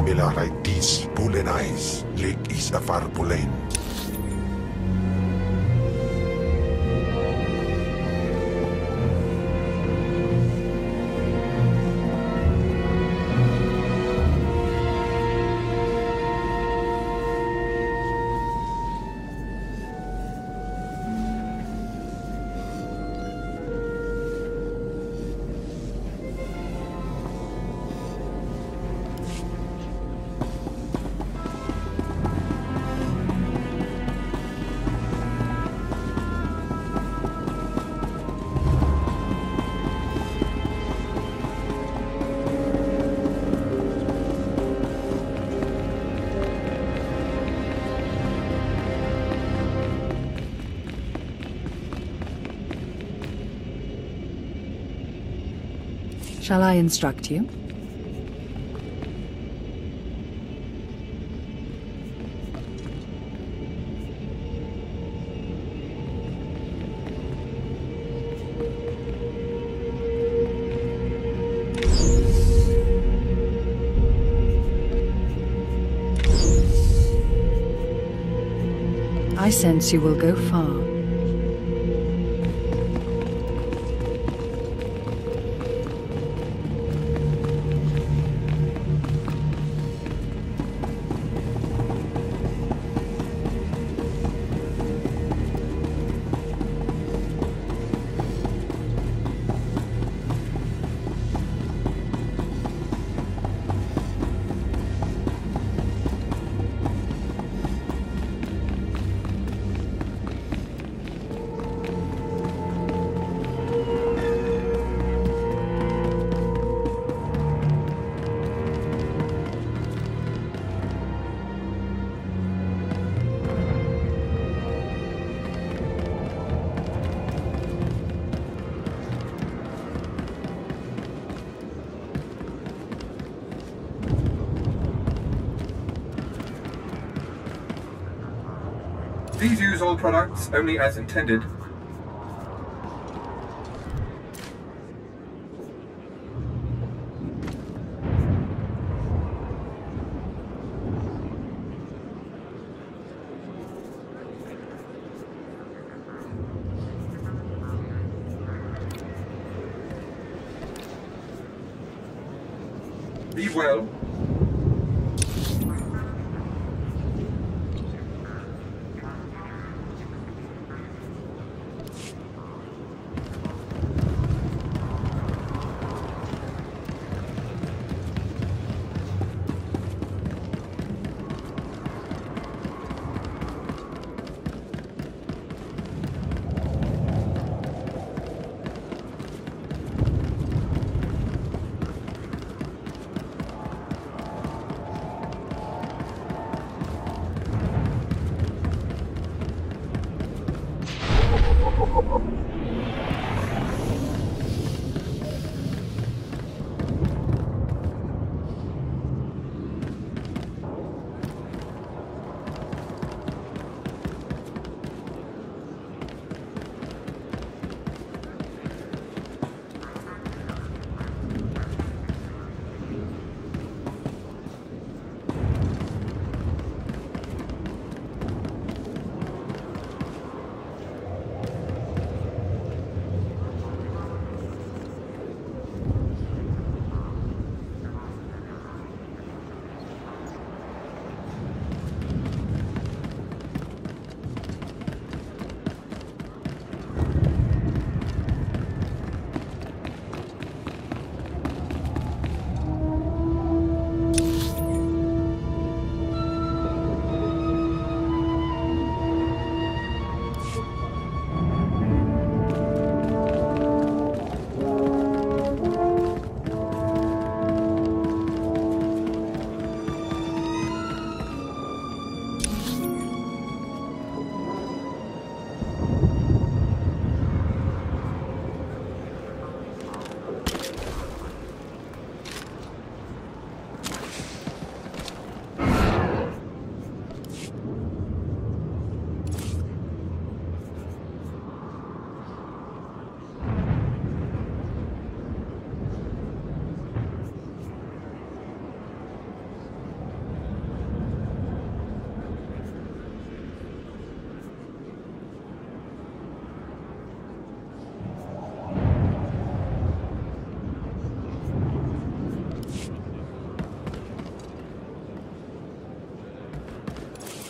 Belaritis Pulenais, Lake is afar Pulen. Shall I instruct you? I sense you will go far. Please use all products only as intended. Be well.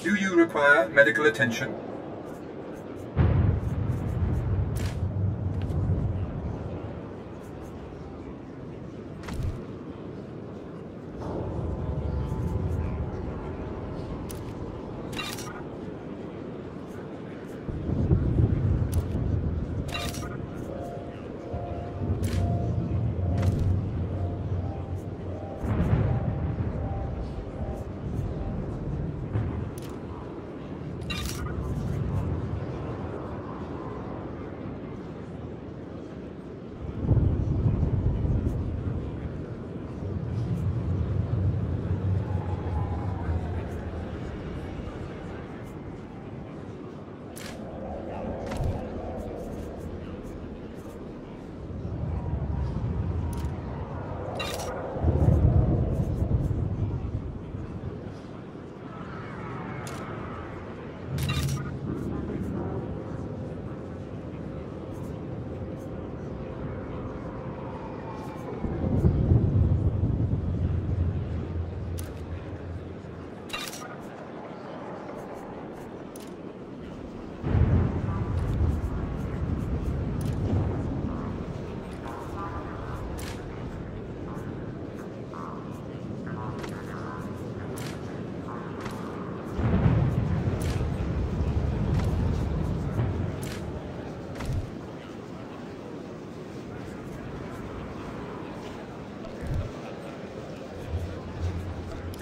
Do you require medical attention?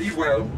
Be well.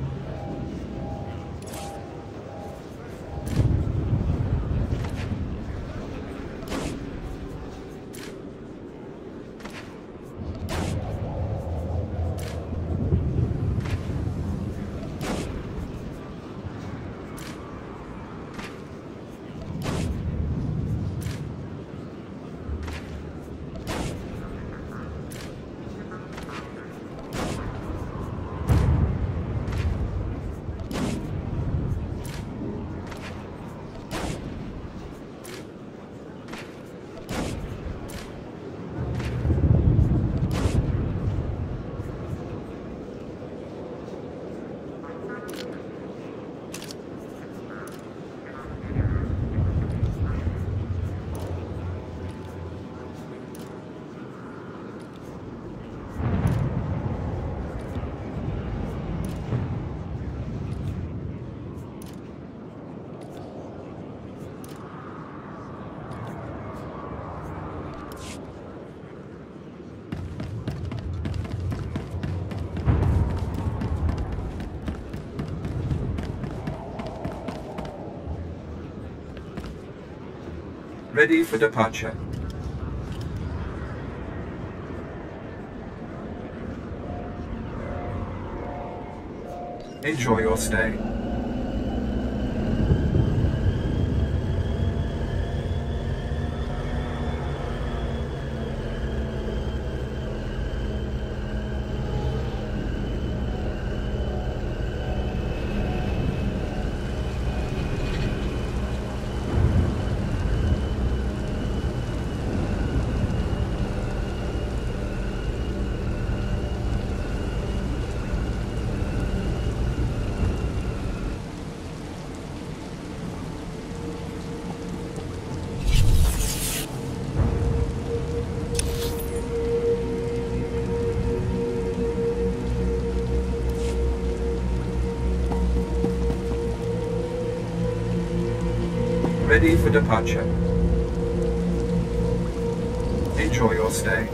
Ready for departure. Enjoy your stay. Ready for departure. Enjoy your stay.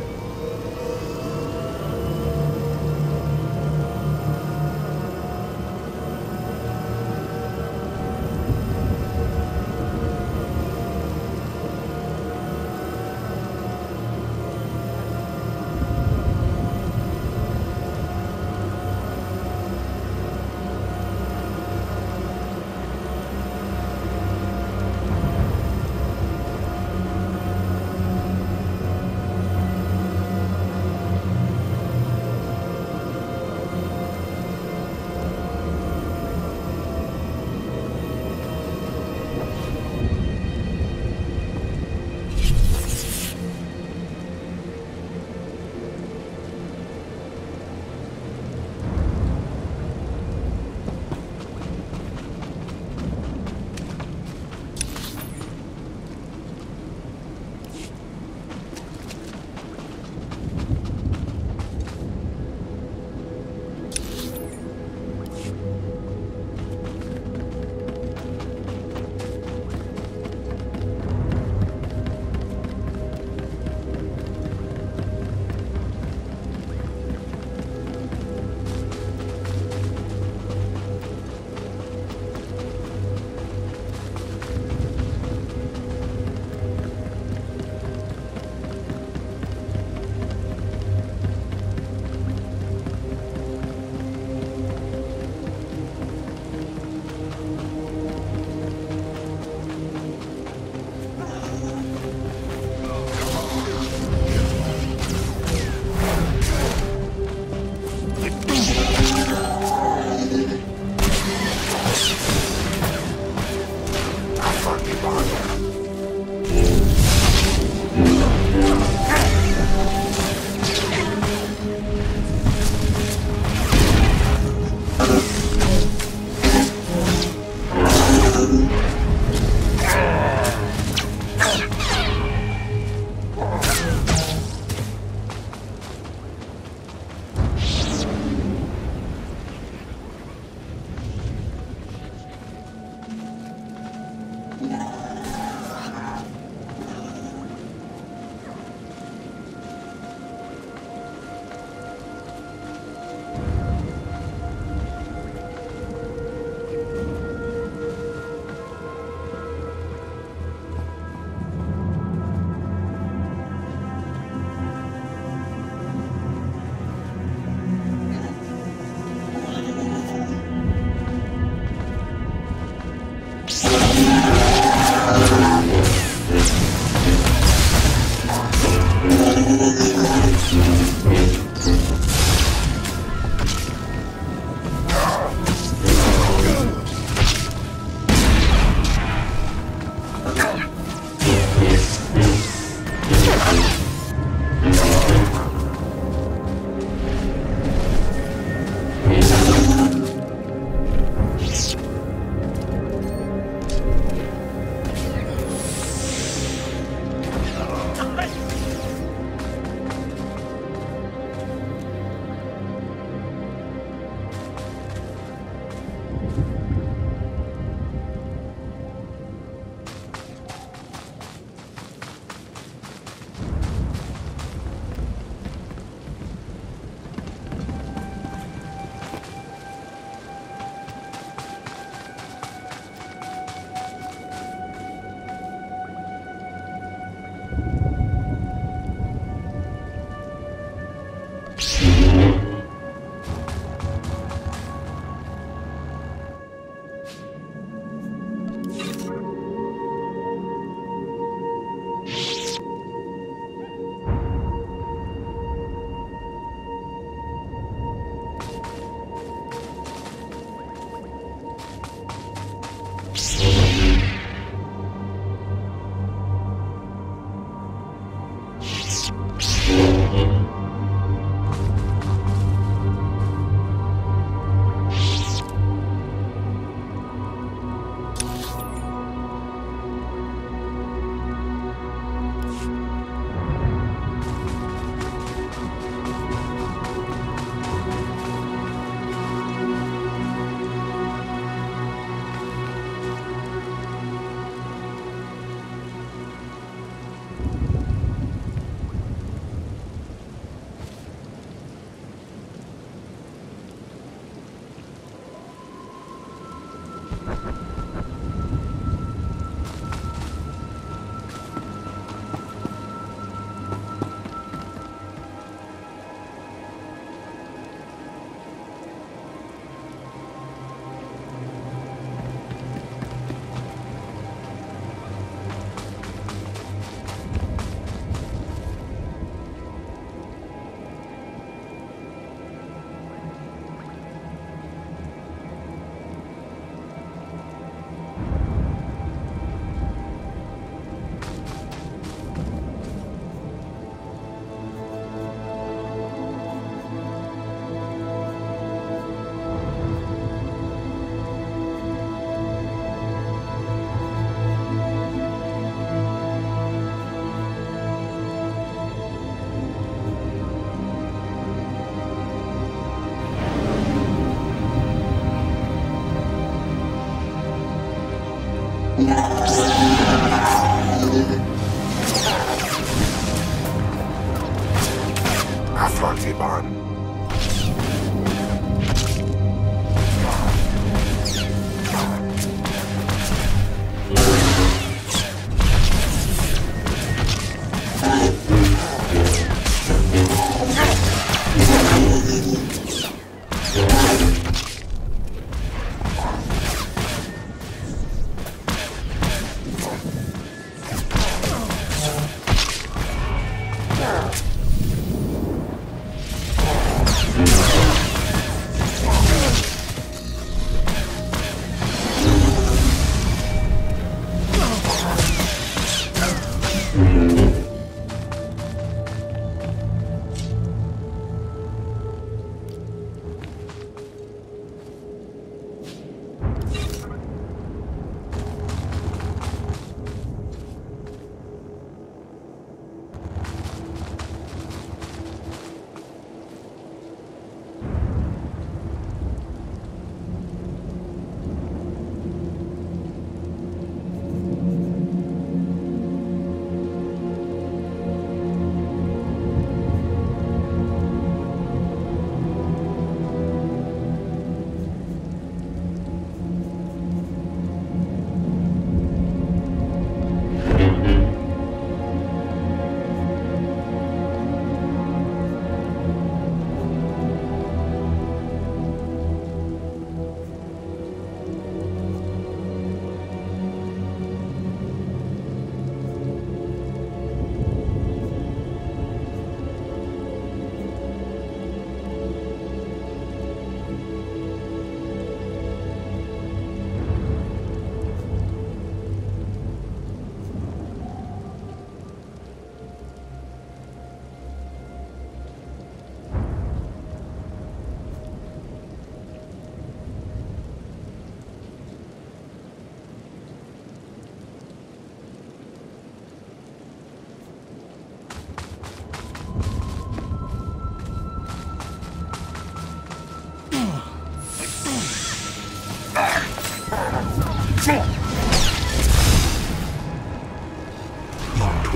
Afrontiban.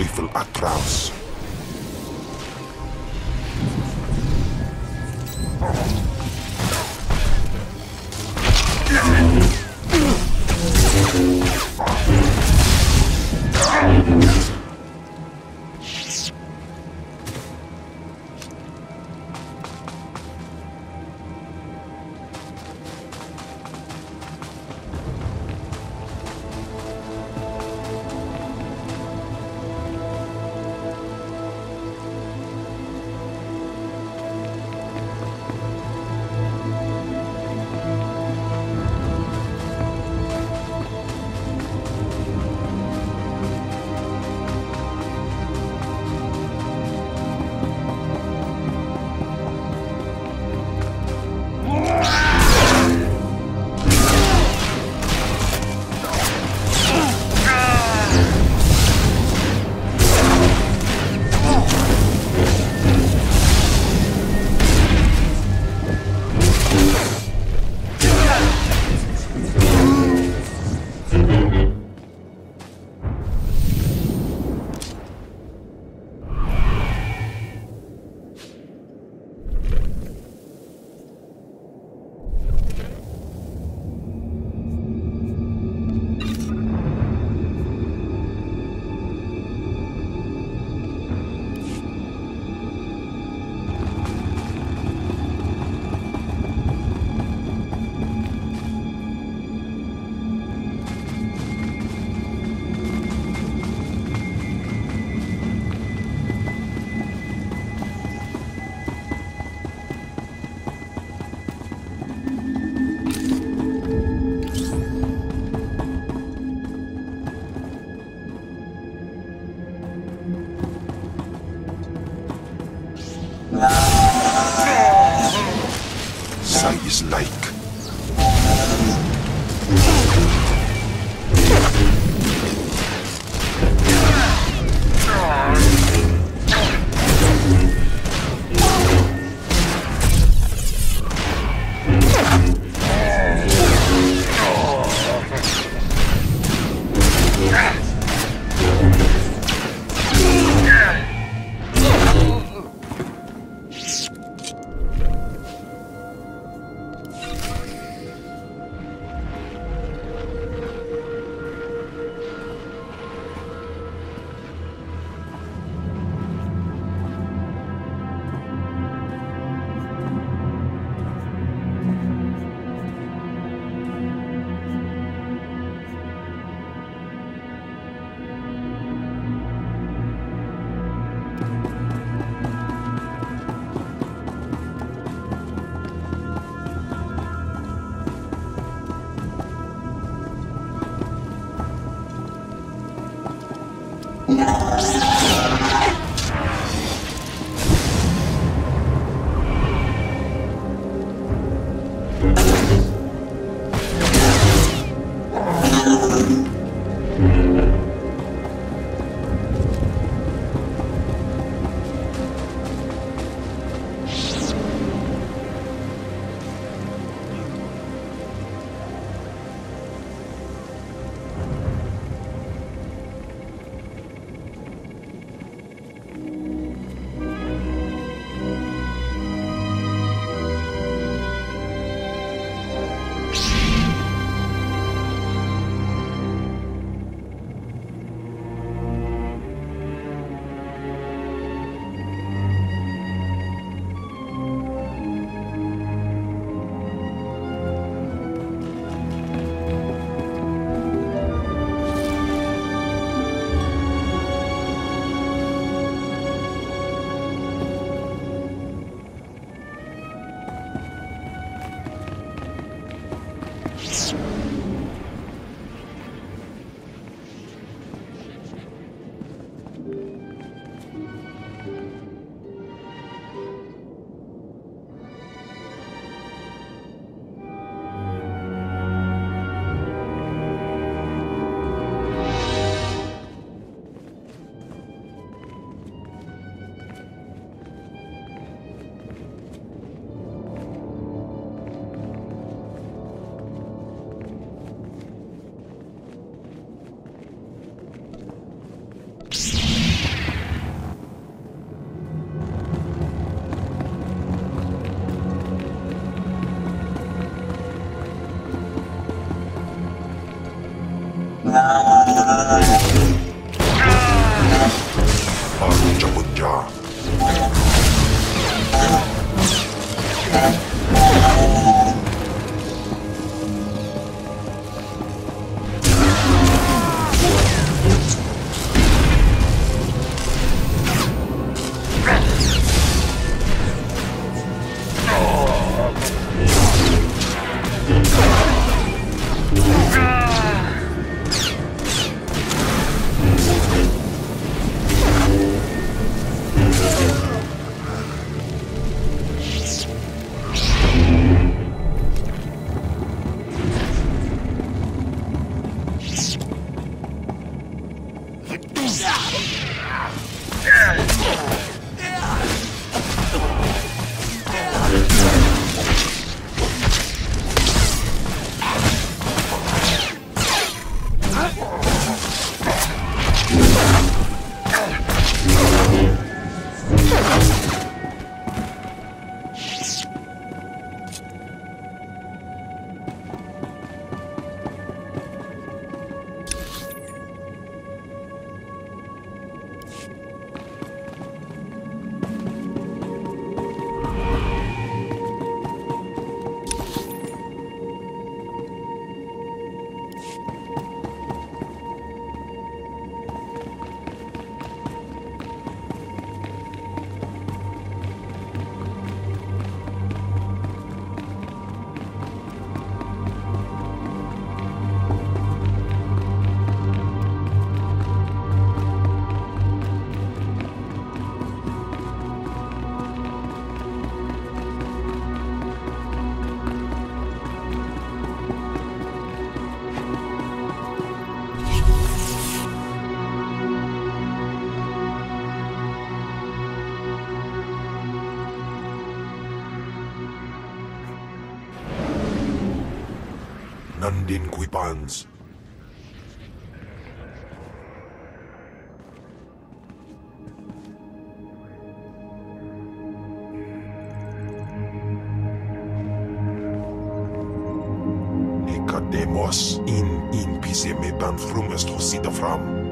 Teufel atraus. Bunja. Nandin Quipans. Hekademos in pise me ban frumest hosida fram.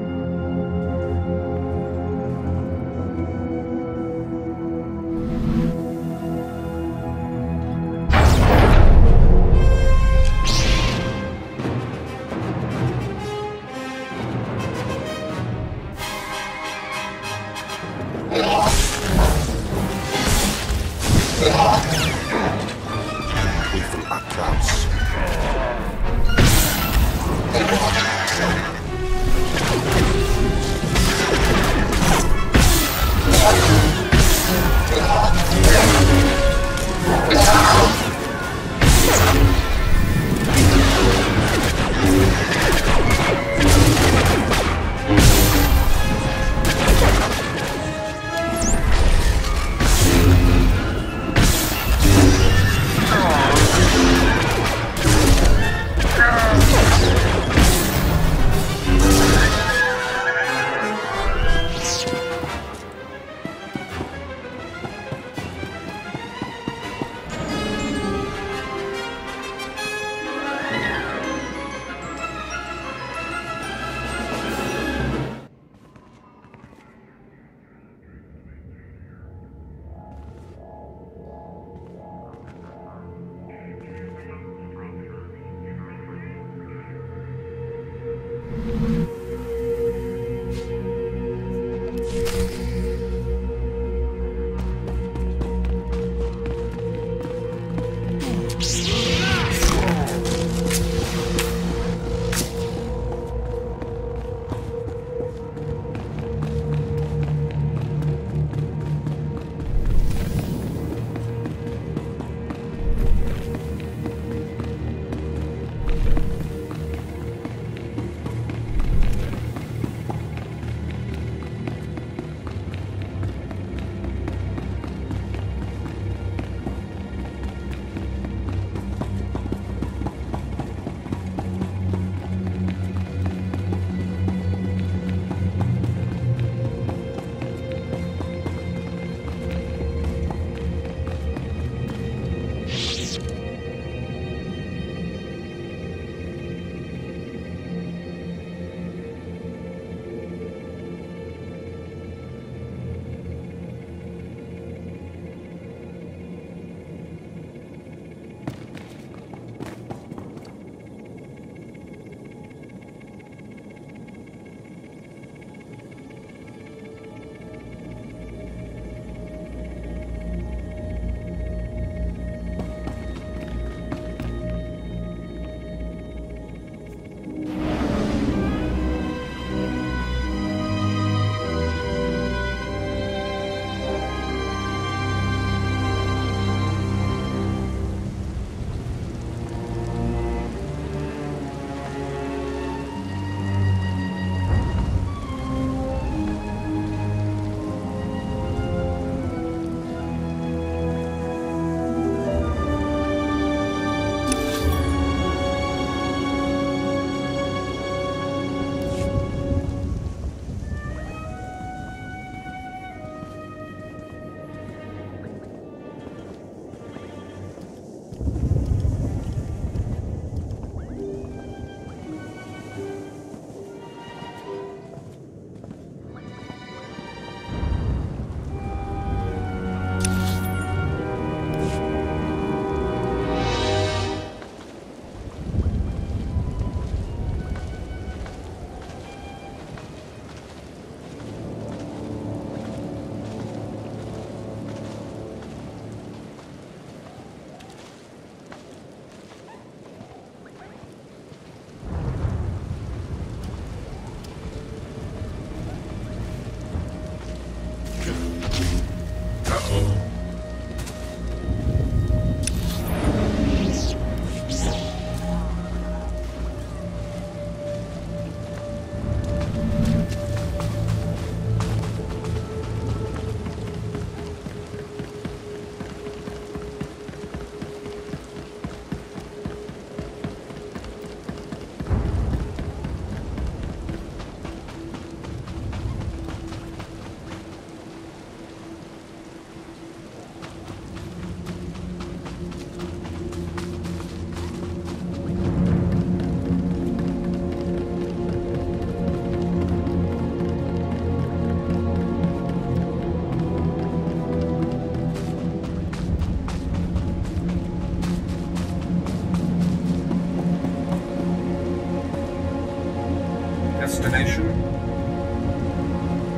Destination.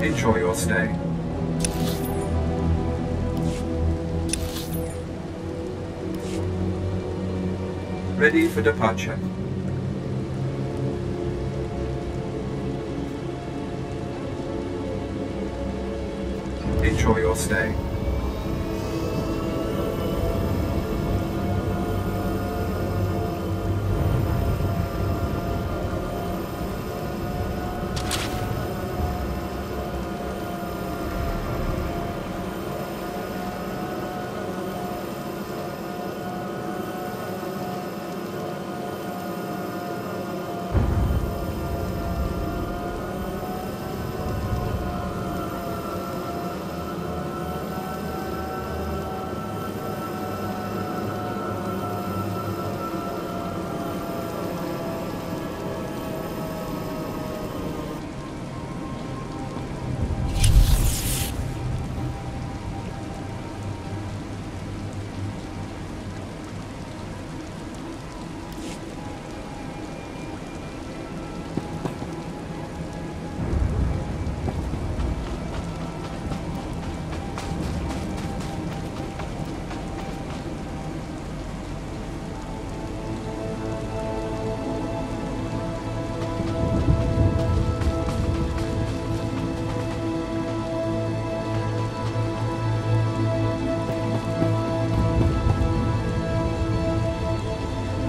Enjoy your stay. Ready for departure. Enjoy your stay.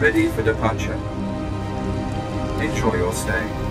Ready for departure. Enjoy your stay.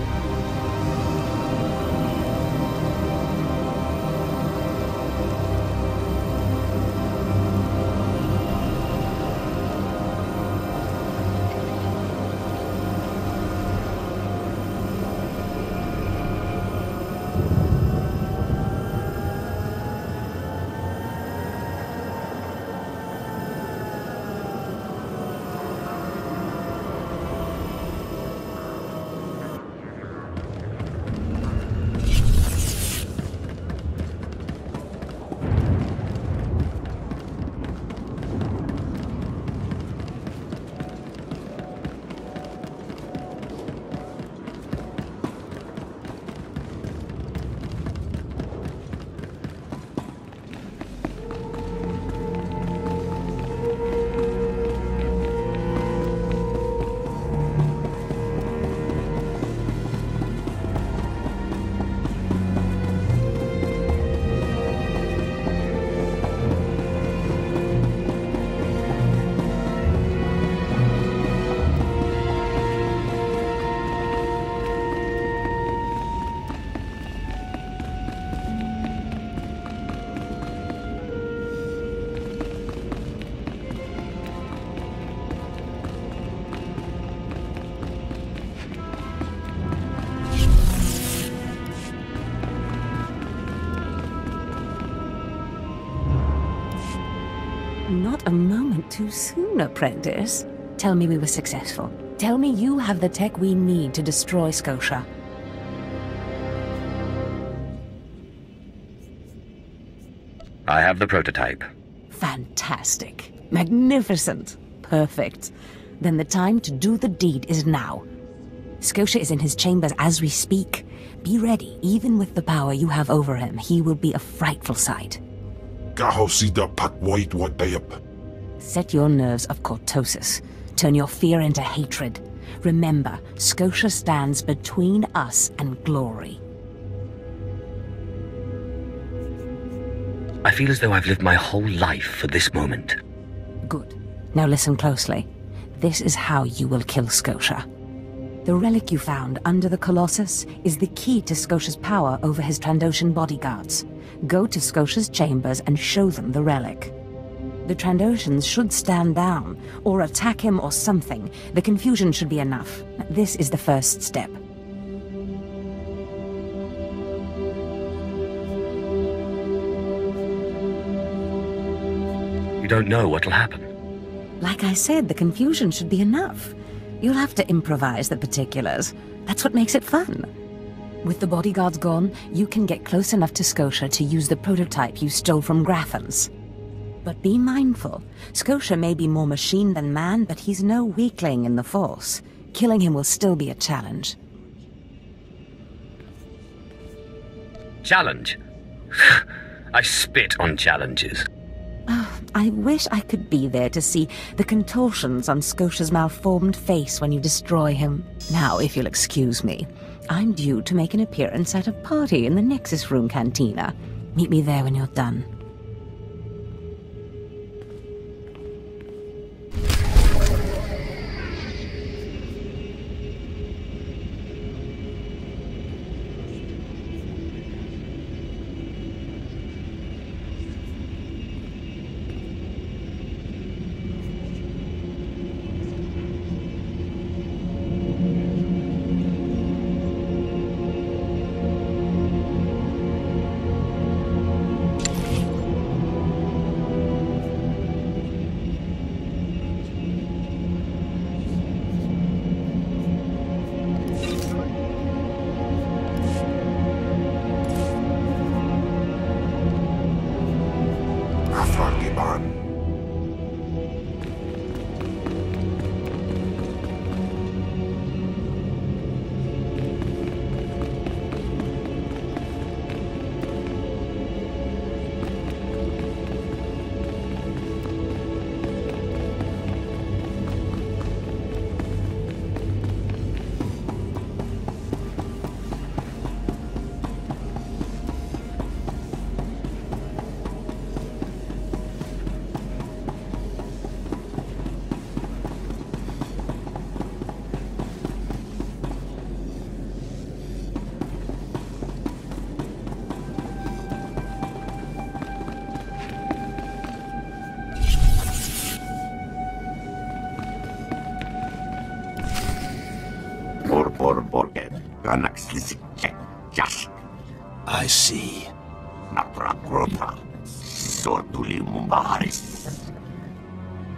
Not a moment too soon, apprentice. Tell me we were successful. Tell me you have the tech we need to destroy Scotia. I have the prototype. Fantastic. Magnificent. Perfect. Then the time to do the deed is now. Scotia is in his chambers as we speak. Be ready. Even with the power you have over him, he will be a frightful sight. Set your nerves of cortosis. Turn your fear into hatred. Remember, Scotia stands between us and glory. I feel as though I've lived my whole life for this moment. Good. Now listen closely. This is how you will kill Scotia. The relic you found under the Colossus is the key to Scotia's power over his Trandoshan bodyguards. Go to Scotia's chambers and show them the relic. The Trandoshans should stand down, or attack him or something. The confusion should be enough. This is the first step. You don't know what'll happen. Like I said, the confusion should be enough. You'll have to improvise the particulars. That's what makes it fun. With the bodyguards gone, you can get close enough to Scotia to use the prototype you stole from Graffens. But be mindful. Scotia may be more machine than man, but he's no weakling in the Force. Killing him will still be a challenge. Challenge? I spit on challenges. Oh, I wish I could be there to see the contortions on Scotia's malformed face when you destroy him. Now, if you'll excuse me, I'm due to make an appearance at a party in the Nexus Room Cantina. Meet me there when you're done. I see.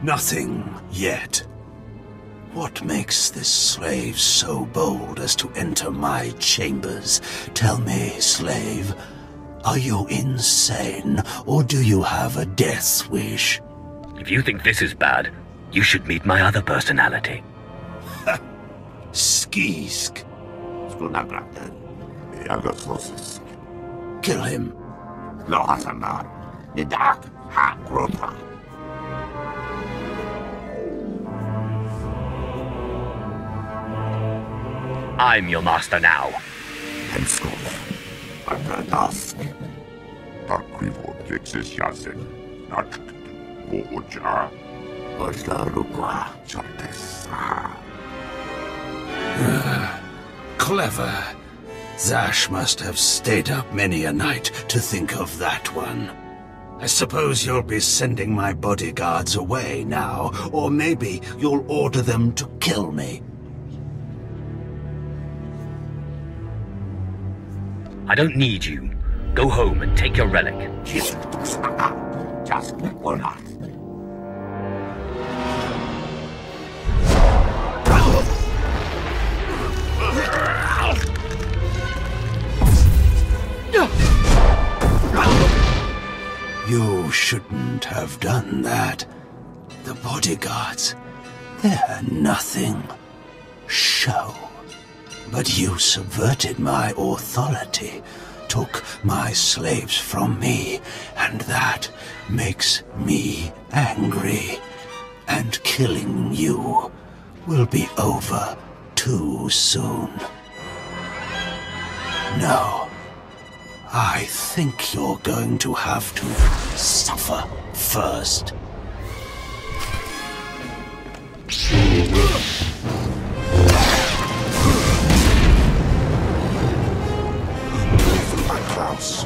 Nothing yet. What makes this slave so bold as to enter my chambers? Tell me, slave, are you insane, or do you have a death wish? If you think this is bad, you should meet my other personality. Skisk. Kill him. I'm your master now. Clever. Zash must have stayed up many a night to think of that one. I suppose you'll be sending my bodyguards away now, or maybe you'll order them to kill me. I don't need you. Go home and take your relic. You shouldn't have done that. The bodyguards, they're nothing. Show. But you subverted my authority, took my slaves from me, and that makes me angry. And killing you will be over too soon. No. I think you're going to have to suffer first. Klaus.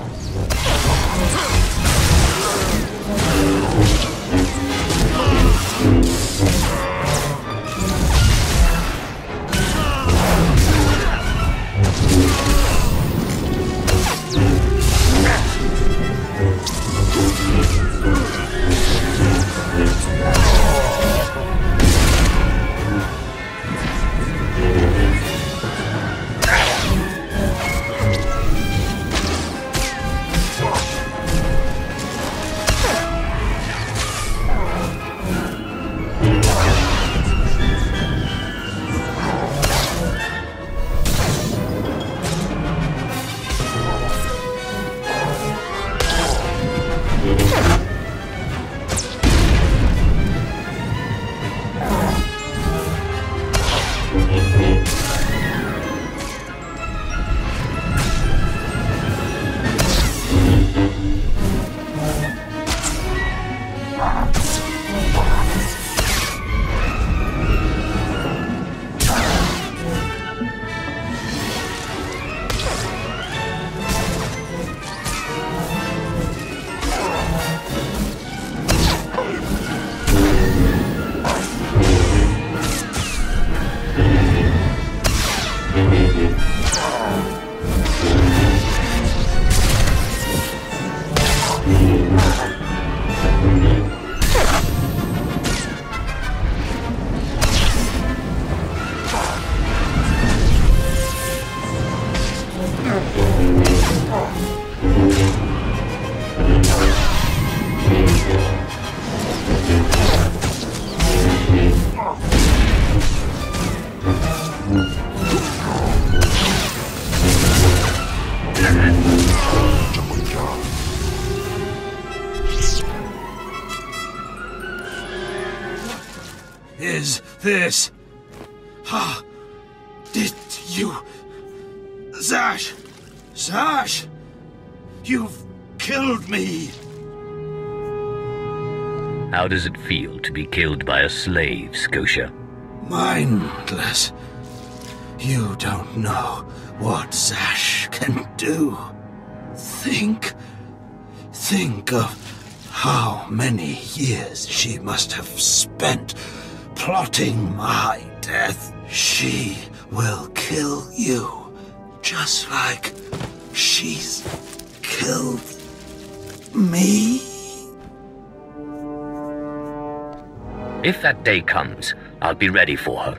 Is this... Did you... Zash! Zash! You've killed me! How does it feel to be killed by a slave, Scotia? Mindless. You don't know what Zash can do. Think of how many years she must have spent plotting my death. She will kill you, just like she's killed me. If that day comes, I'll be ready for her.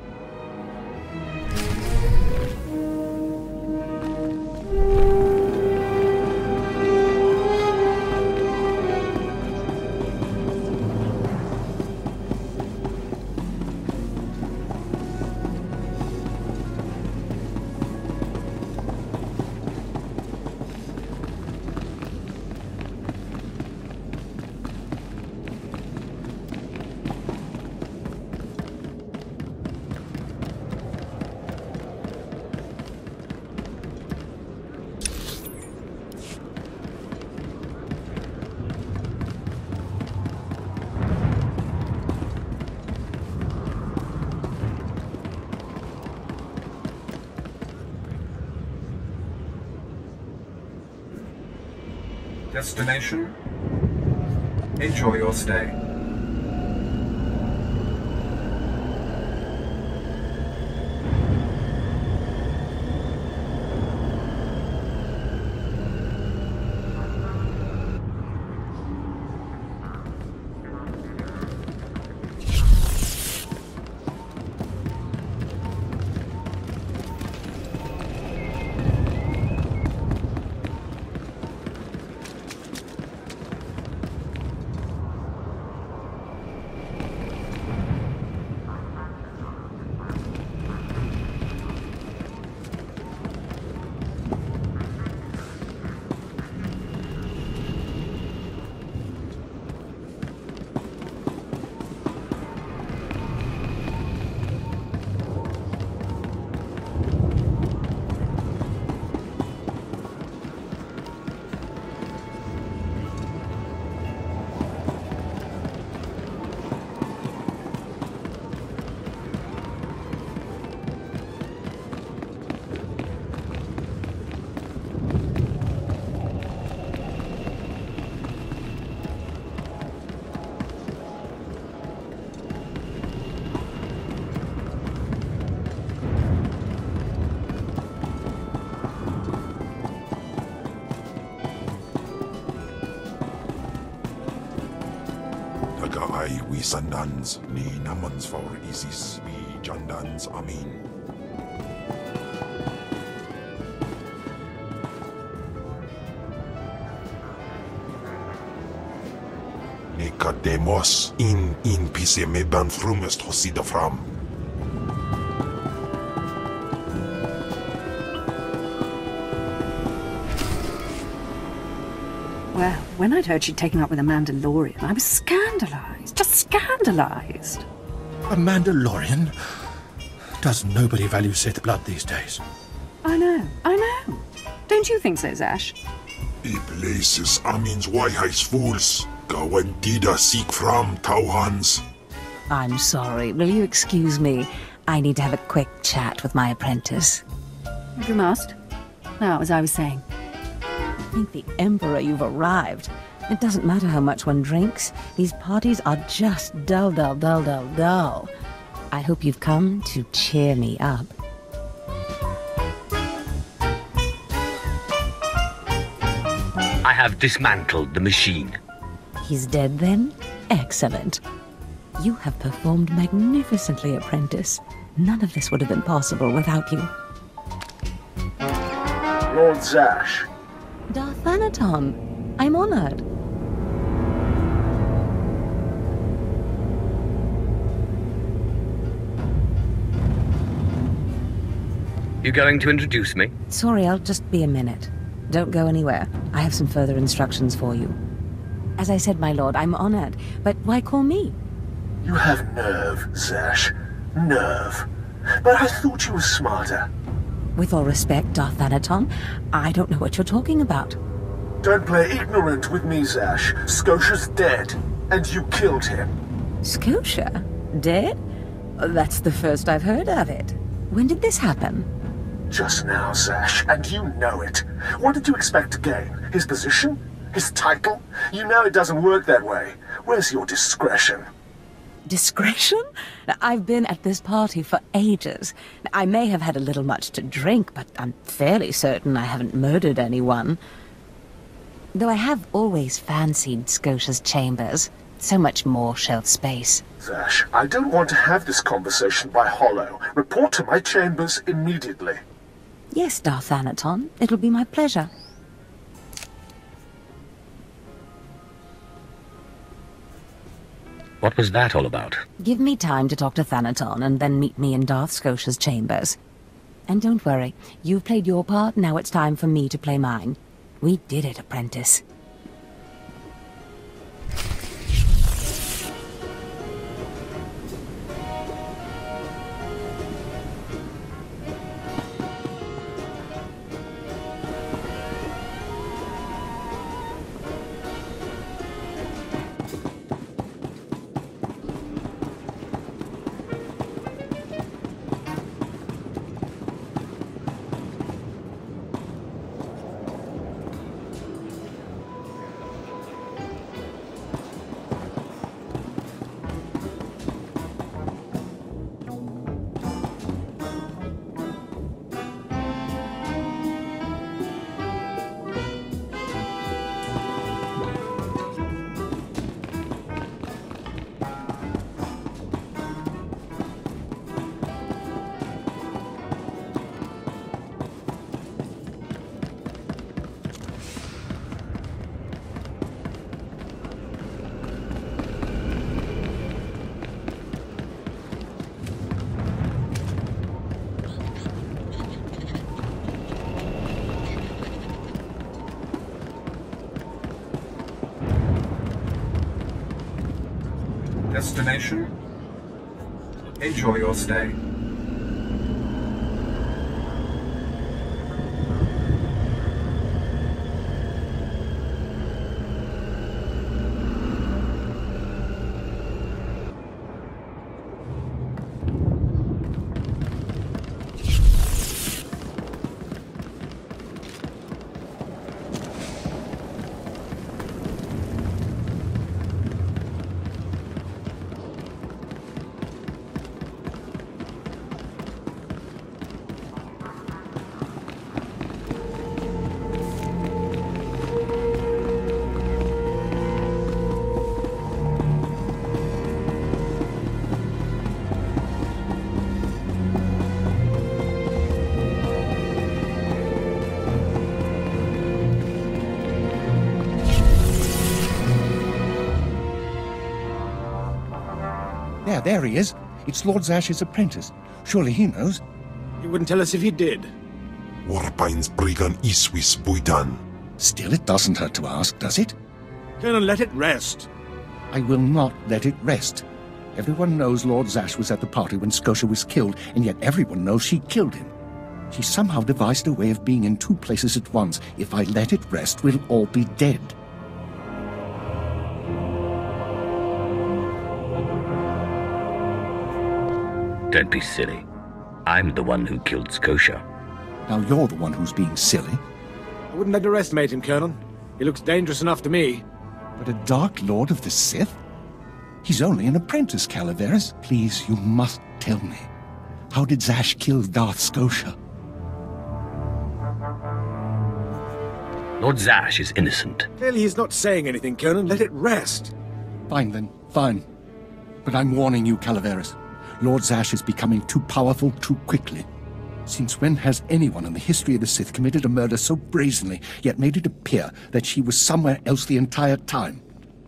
Destination? Enjoy your stay. We sandans, ni namans for Isis, we jandans, amin. Nekademos in pise me ban frumest hosida fram. Well, when I'd heard she'd taken up with a Mandalorian, I was scandalized. Just scandalized. A Mandalorian? Does nobody value Sith blood these days? I know. Don't you think so, Zash? I places Amin's wise fools. Gawantida seek from Tauhans. I'm sorry. Will you excuse me? I need to have a quick chat with my apprentice. You must. Now, as I was saying. Thank the Emperor you've arrived. It doesn't matter how much one drinks. These parties are just dull. I hope you've come to cheer me up. I have dismantled the machine. He's dead then? Excellent. You have performed magnificently, apprentice. None of this would have been possible without you. Lord Zash. Darth Thanaton, I'm honored. You going to introduce me? Sorry, I'll just be a minute. Don't go anywhere. I have some further instructions for you. As I said, my lord, I'm honored, but why call me? You have nerve, Zash. Nerve. But I thought you were smarter. With all respect, Darth Thanaton, I don't know what you're talking about. Don't play ignorant with me, Zash. Scotia's dead, and you killed him. Scotia? Dead? That's the first I've heard of it. When did this happen? Just now, Zash, and you know it. What did you expect to gain? His position? His title? You know it doesn't work that way. Where's your discretion? Discretion? I've been at this party for ages. I may have had a little much to drink, but I'm fairly certain I haven't murdered anyone. Though I have always fancied Scotia's chambers. So much more shelf space. Zash, I don't want to have this conversation by hollow. Report to my chambers immediately. Yes, Darth Thanaton. It'll be my pleasure. What was that all about? Give me time to talk to Thanaton, and then meet me in Darth Scotia's chambers. And don't worry, you've played your part, now it's time for me to play mine. We did it, apprentice. Destination? Enjoy your stay. There he is. It's Lord Zash's apprentice. Surely he knows. You wouldn't tell us if he did. Warpine's Brigand Iswis Buidan. Still, it doesn't hurt to ask, does it? Colonel, let it rest. I will not let it rest. Everyone knows Lord Zash was at the party when Scotia was killed, and yet everyone knows she killed him. She somehow devised a way of being in two places at once. If I let it rest, we'll all be dead. Don't be silly. I'm the one who killed Scotia. Now you're the one who's being silly. I wouldn't underestimate him, Colonel. He looks dangerous enough to me. But a Dark Lord of the Sith? He's only an apprentice, Calaveras. Please, you must tell me. How did Zash kill Darth Scotia? Lord Zash is innocent. Clearly he's not saying anything, Conan. Let it rest. Fine then, fine. But I'm warning you, Calaveras. Lord Zash is becoming too powerful too quickly. Since when has anyone in the history of the Sith committed a murder so brazenly, yet made it appear that she was somewhere else the entire time?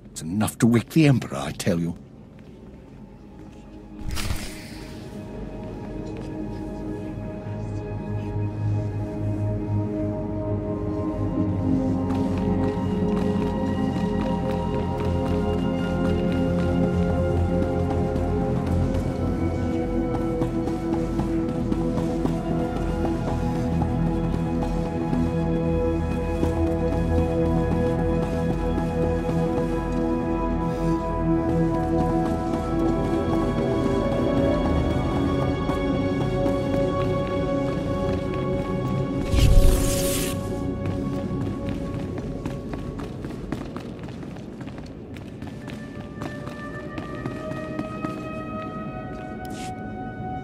It's enough to wake the Emperor, I tell you.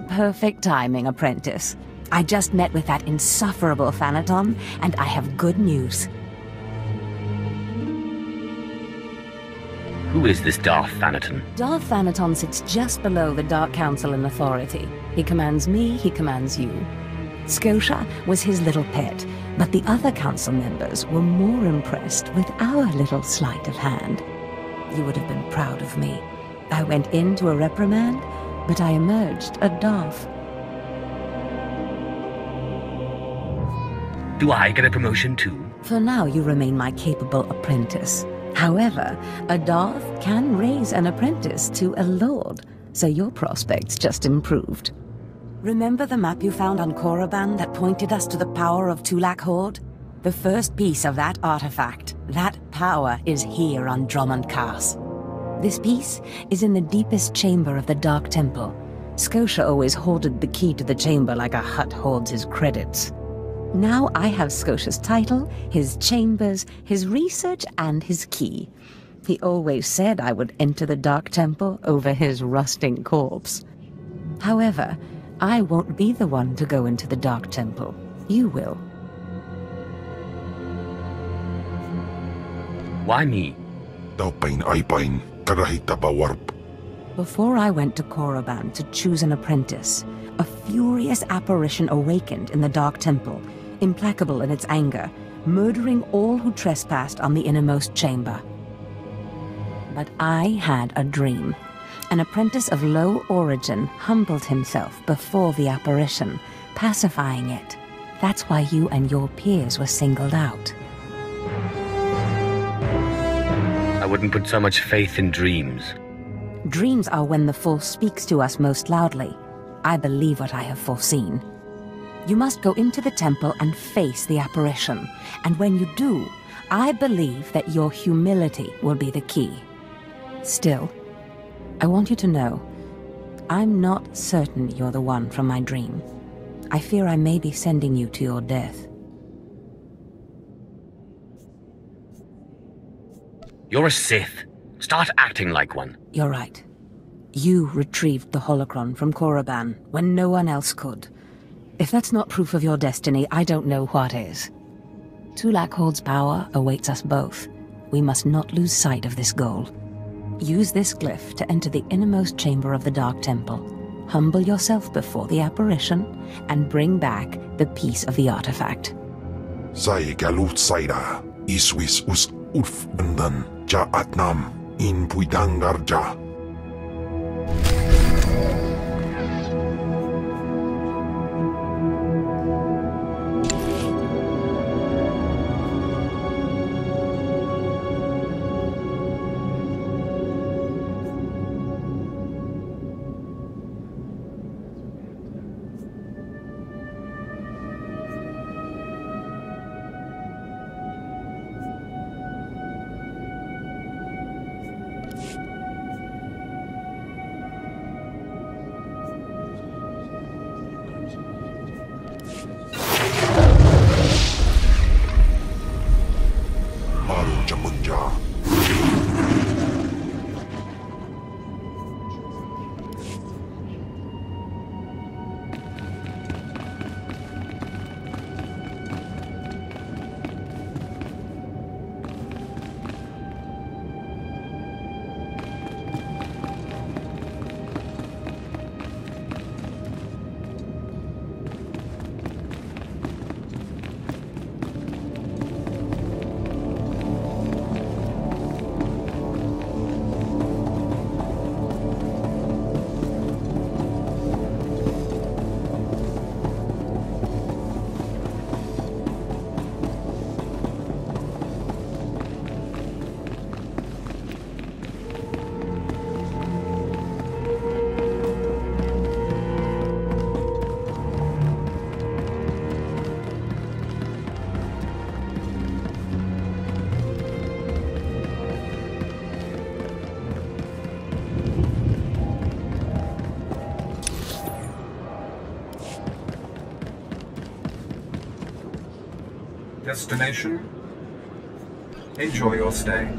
Perfect timing, apprentice. I just met with that insufferable Thanaton, and I have good news. Who is this Darth Thanaton? Darth Thanaton sits just below the Dark Council in authority. He commands me, he commands you. Scotia was his little pet, but the other council members were more impressed with our little sleight of hand. You would have been proud of me. I went into a reprimand, but I emerged a Darth. Do I get a promotion too? For now, you remain my capable apprentice. However, a Darth can raise an apprentice to a lord, so your prospects just improved. Remember the map you found on Korriban that pointed us to the power of Tulak Horde? The first piece of that artifact, that power, is here on Drummond Cars. This piece is in the deepest chamber of the Dark Temple. Scotia always hoarded the key to the chamber like a Hutt hoards his credits. Now I have Scotia's title, his chambers, his research, and his key. He always said I would enter the Dark Temple over his rusting corpse. However, I won't be the one to go into the Dark Temple. You will. Why me? Before I went to Korriban to choose an apprentice, a furious apparition awakened in the Dark Temple, implacable in its anger, murdering all who trespassed on the innermost chamber. But I had a dream. An apprentice of low origin humbled himself before the apparition, pacifying it. That's why you and your peers were singled out. I wouldn't put so much faith in dreams. Dreams are when the Force speaks to us most loudly. I believe what I have foreseen. You must go into the temple and face the apparition. And when you do, I believe that your humility will be the key. Still, I want you to know, I'm not certain you're the one from my dream. I fear I may be sending you to your death. You're a Sith. Start acting like one. You're right. You retrieved the holocron from Korriban when no one else could. If that's not proof of your destiny, I don't know what is. Tulak Horde's power awaits us both. We must not lose sight of this goal. Use this glyph to enter the innermost chamber of the Dark Temple. Humble yourself before the apparition, and bring back the piece of the artifact. Sai galut saira, iswis us ulf andan, ja atnam, in puidangarja. Destination? Enjoy your stay.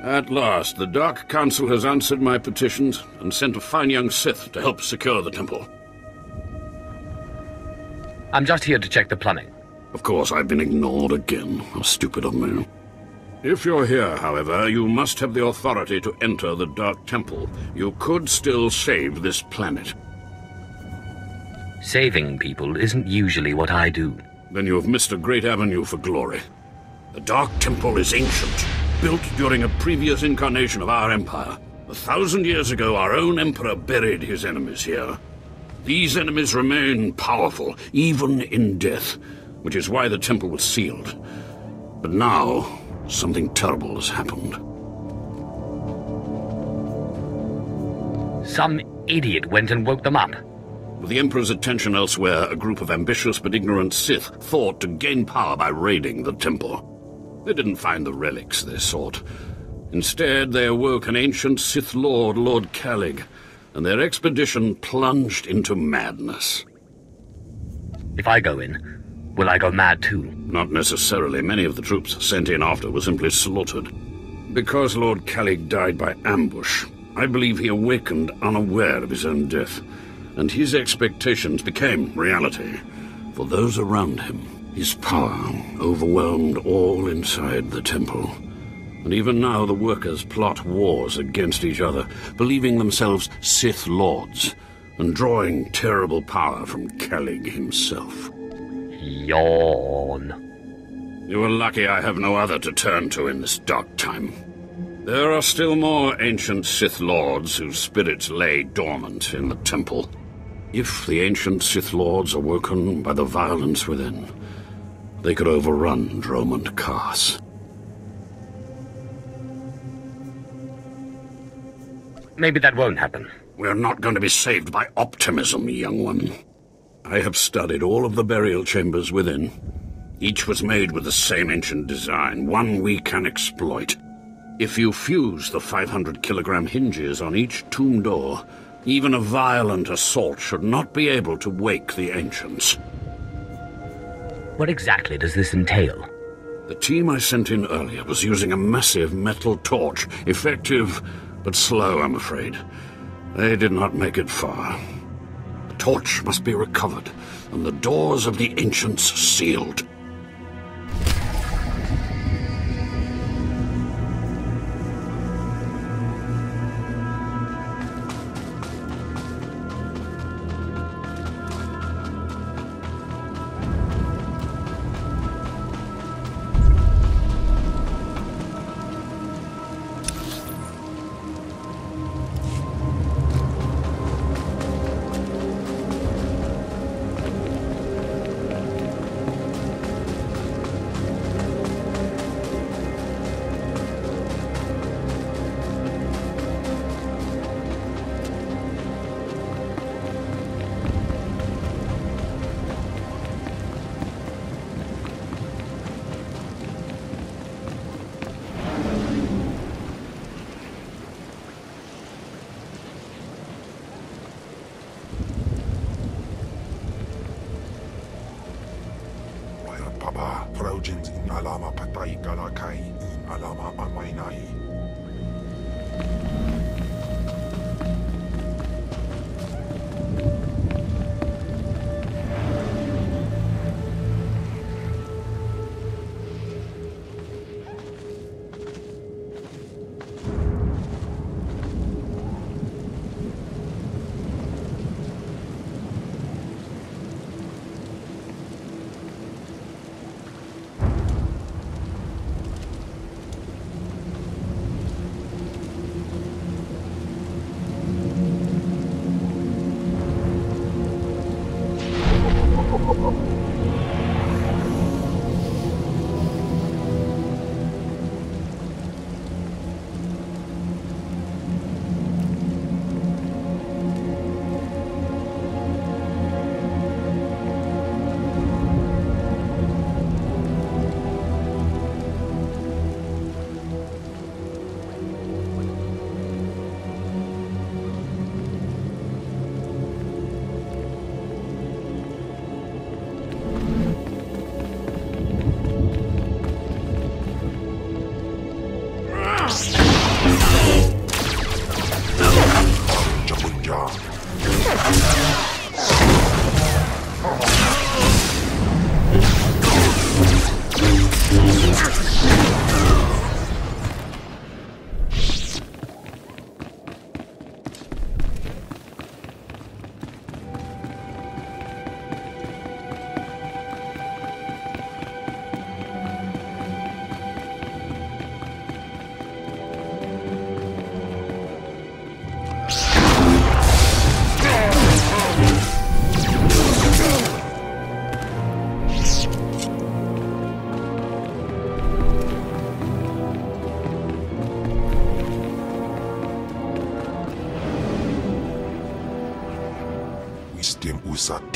At last, the Dark Council has answered my petitions and sent a fine young Sith to help secure the temple. I'm just here to check the plumbing. Of course, I've been ignored again. How stupid of me. If you're here, however, you must have the authority to enter the Dark Temple. You could still save this planet. Saving people isn't usually what I do. Then you have missed a great avenue for glory. The Dark Temple is ancient, built during a previous incarnation of our empire. 1,000 years ago, our own emperor buried his enemies here. These enemies remain powerful, even in death, which is why the temple was sealed. But now, something terrible has happened. Some idiot went and woke them up. With the Emperor's attention elsewhere, a group of ambitious but ignorant Sith thought to gain power by raiding the temple. They didn't find the relics they sought. Instead, they awoke an ancient Sith Lord, Lord Calig, and their expedition plunged into madness. If I go in, will I go mad too? Not necessarily. Many of the troops sent in after were simply slaughtered. Because Lord Calig died by ambush, I believe he awakened unaware of his own death, and his expectations became reality for those around him. His power overwhelmed all inside the temple. And even now the workers plot wars against each other, believing themselves Sith Lords, and drawing terrible power from Calig himself. Yawn. You are lucky I have no other to turn to in this dark time. There are still more ancient Sith Lords whose spirits lay dormant in the temple. If the ancient Sith Lords are woken by the violence within, they could overrun Dromund Kaas. Maybe that won't happen. We're not going to be saved by optimism, young one. I have studied all of the burial chambers within. Each was made with the same ancient design, one we can exploit. If you fuse the 500-kilogram hinges on each tomb door, even a violent assault should not be able to wake the ancients. What exactly does this entail? The team I sent in earlier was using a massive metal torch, effective but slow, I'm afraid. They did not make it far. The torch must be recovered, and the doors of the ancients sealed. theologians in alama patay kalakay in alama amaynay.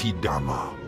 Tidama.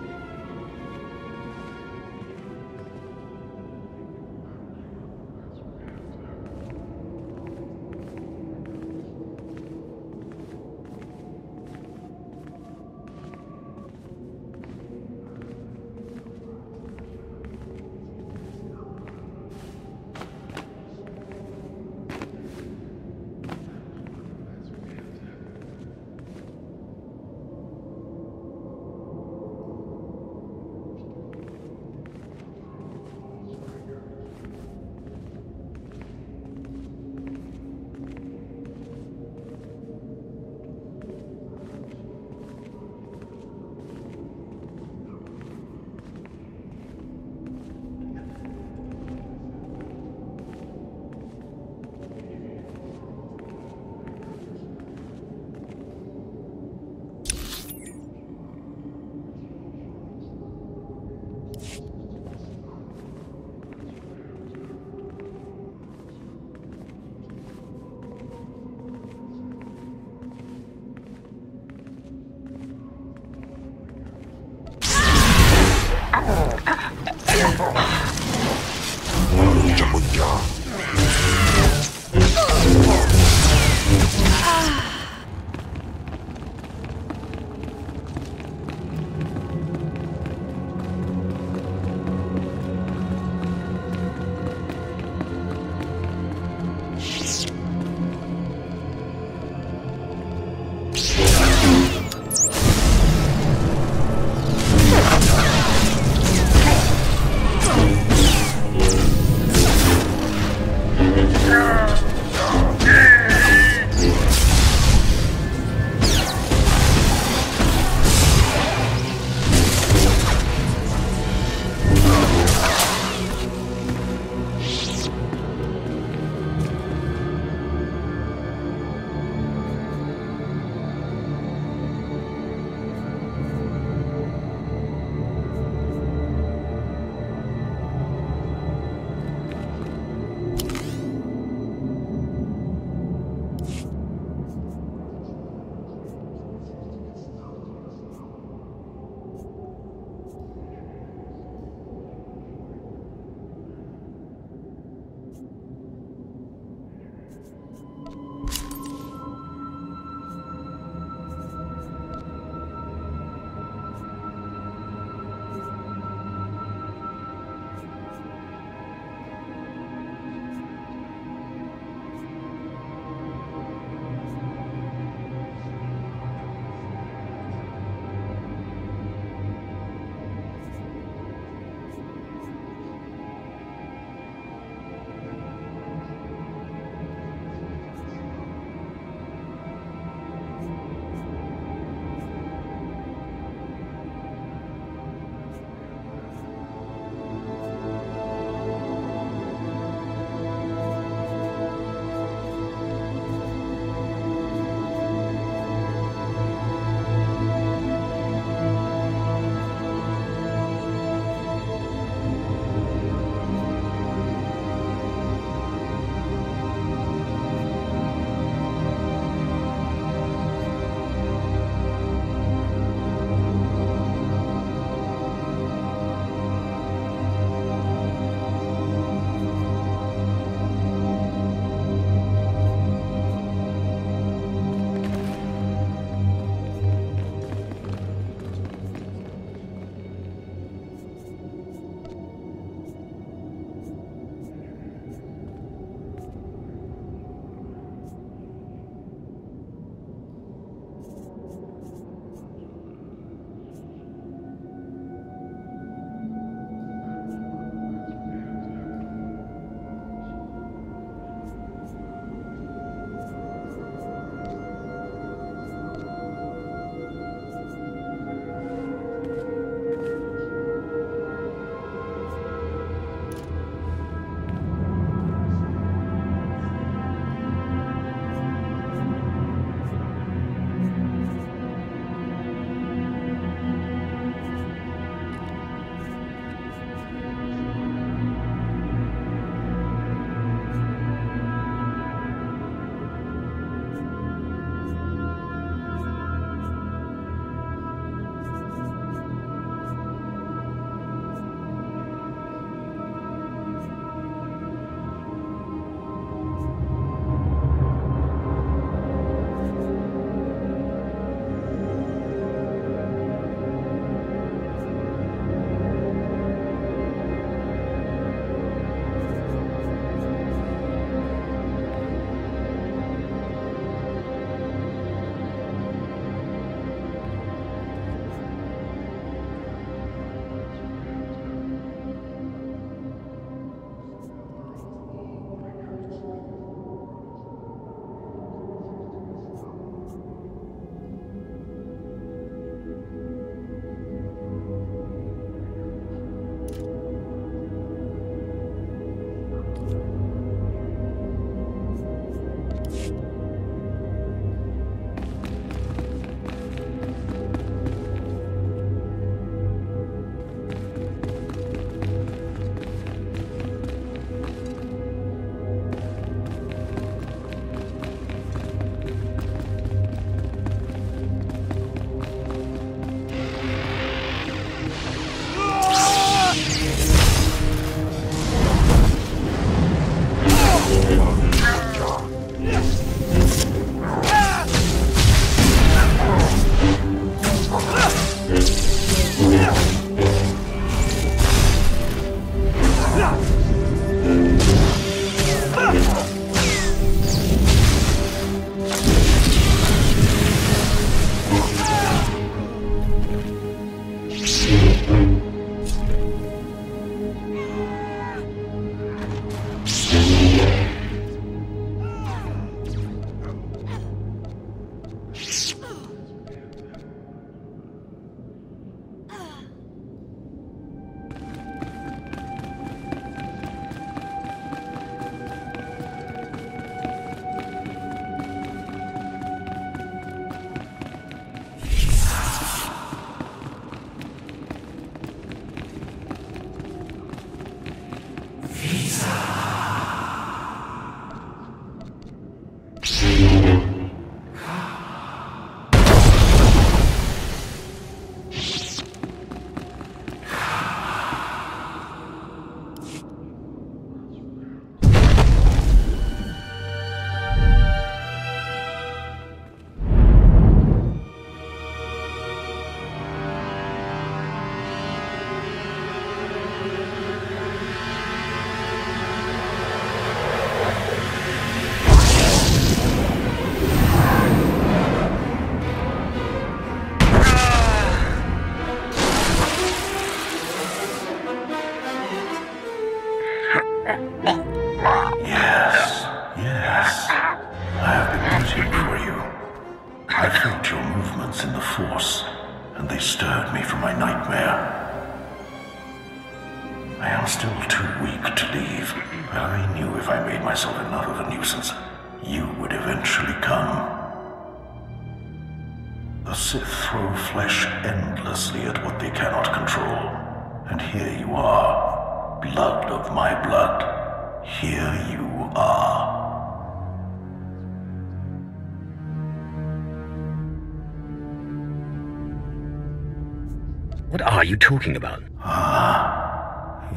What are you talking about?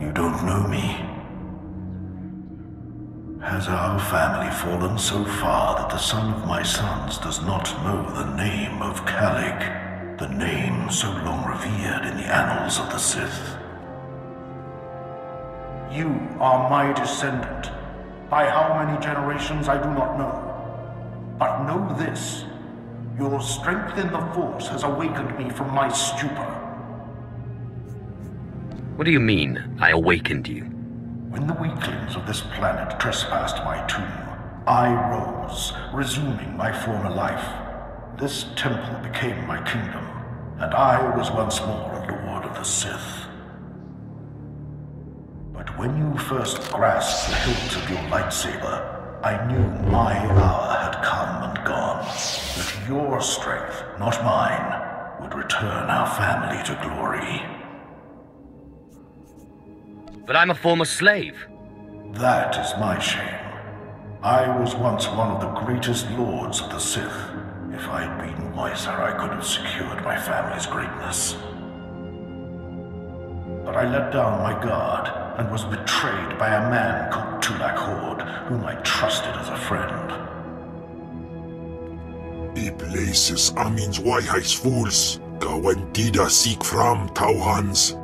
You don't know me. Has our family fallen so far that the son of my sons does not know the name of Calig, the name so long revered in the annals of the Sith? You are my descendant. By how many generations I do not know. But know this, your strength in the Force has awakened me from my stupor. What do you mean, I awakened you? When the weaklings of this planet trespassed my tomb, I rose, resuming my former life. This temple became my kingdom, and I was once more a lord of the Sith. But when you first grasped the hilt of your lightsaber, I knew my hour had come and gone. That your strength, not mine, would return our family to glory. But I'm a former slave. That is my shame. I was once one of the greatest lords of the Sith. If I had been wiser, I could have secured my family's greatness. But I let down my guard and was betrayed by a man called Tulak Hord, whom I trusted as a friend. I places amins wajhais fools, gawan tida seek from Tauhans.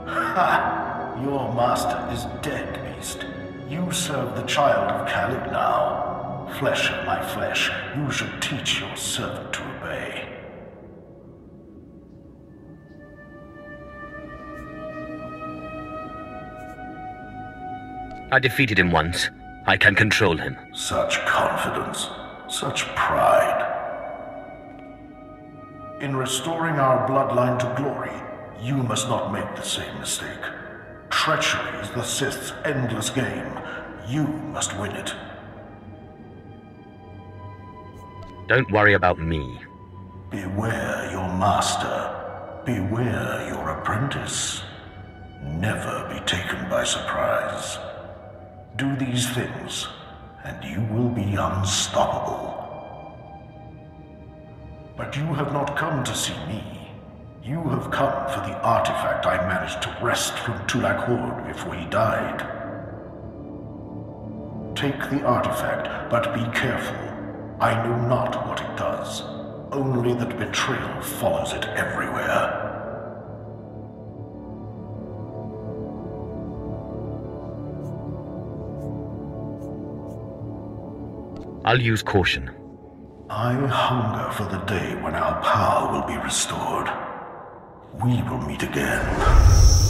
Ha! Your master is dead, beast. You serve the child of Calig now. Flesh of my flesh, you should teach your servant to obey. I defeated him once. I can control him. Such confidence, such pride. In restoring our bloodline to glory, you must not make the same mistake. Treachery is the Sith's endless game. You must win it. Don't worry about me. Beware your master. Beware your apprentice. Never be taken by surprise. Do these things, and you will be unstoppable. But you have not come to see me. You have come for the artifact I managed to wrest from Tulak Hord before he died. Take the artifact, but be careful. I know not what it does, only that betrayal follows it everywhere. I'll use caution. I hunger for the day when our power will be restored. We will meet again.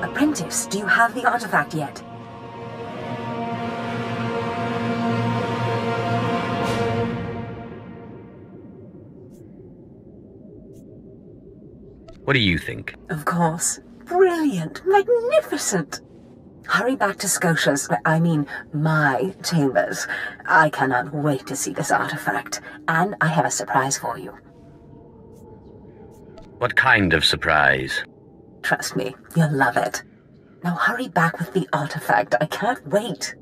Apprentice, do you have the artifact yet? What do you think? Of course. Brilliant. Magnificent. Hurry back to Scotia's, my chambers. I cannot wait to see this artifact. And I have a surprise for you. What kind of surprise? Trust me, you'll love it. Now hurry back with the artifact. I can't wait.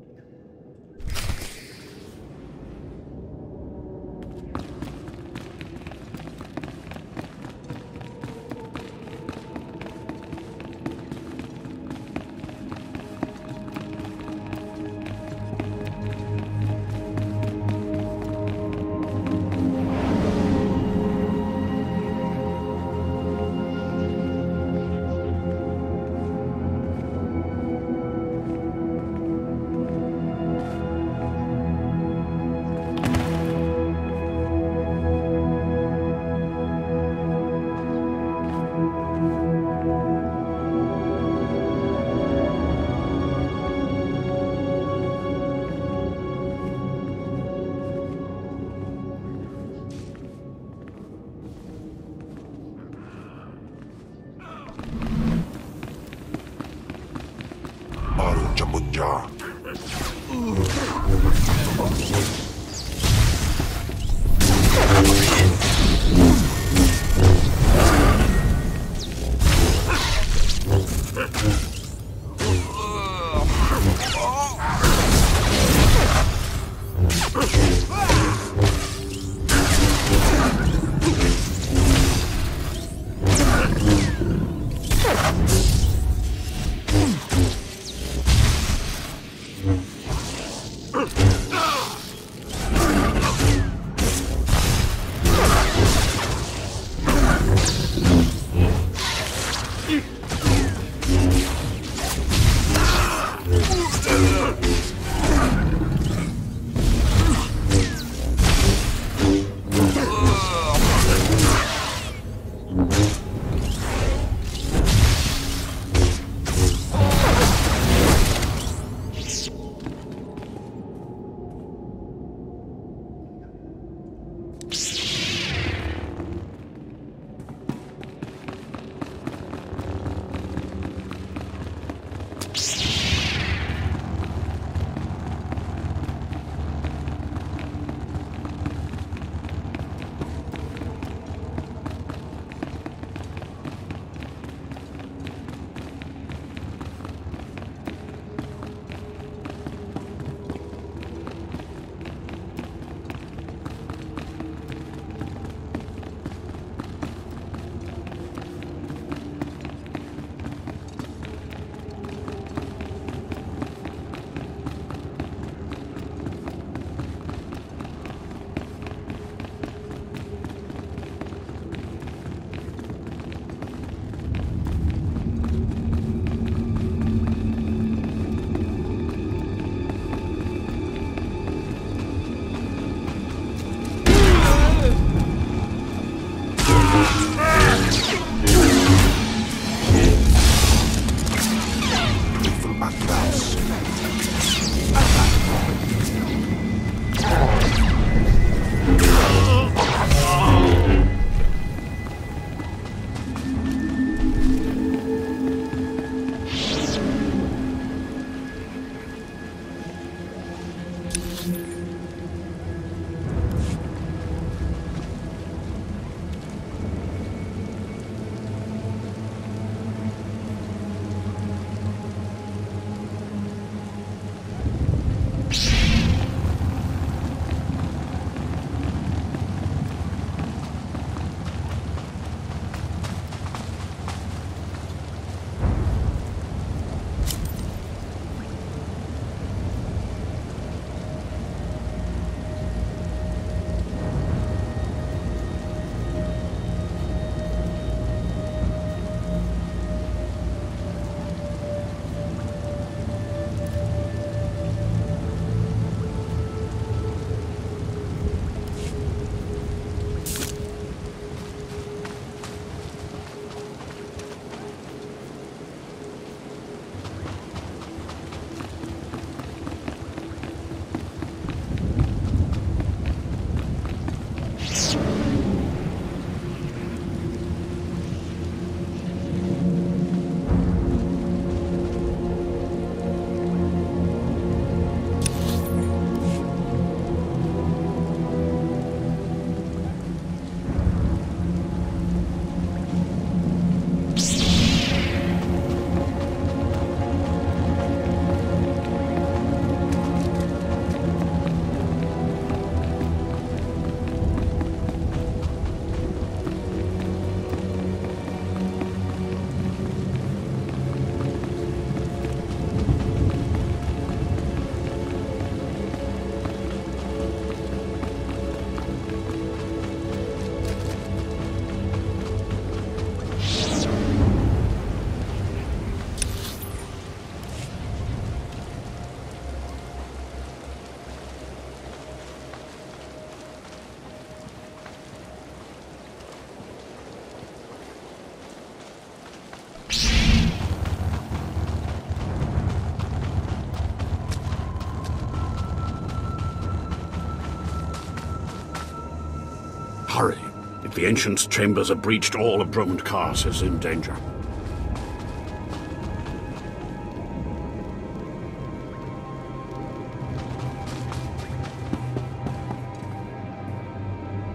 hurry. If the Ancient's chambers are breached, all of Drummond Cars is in danger.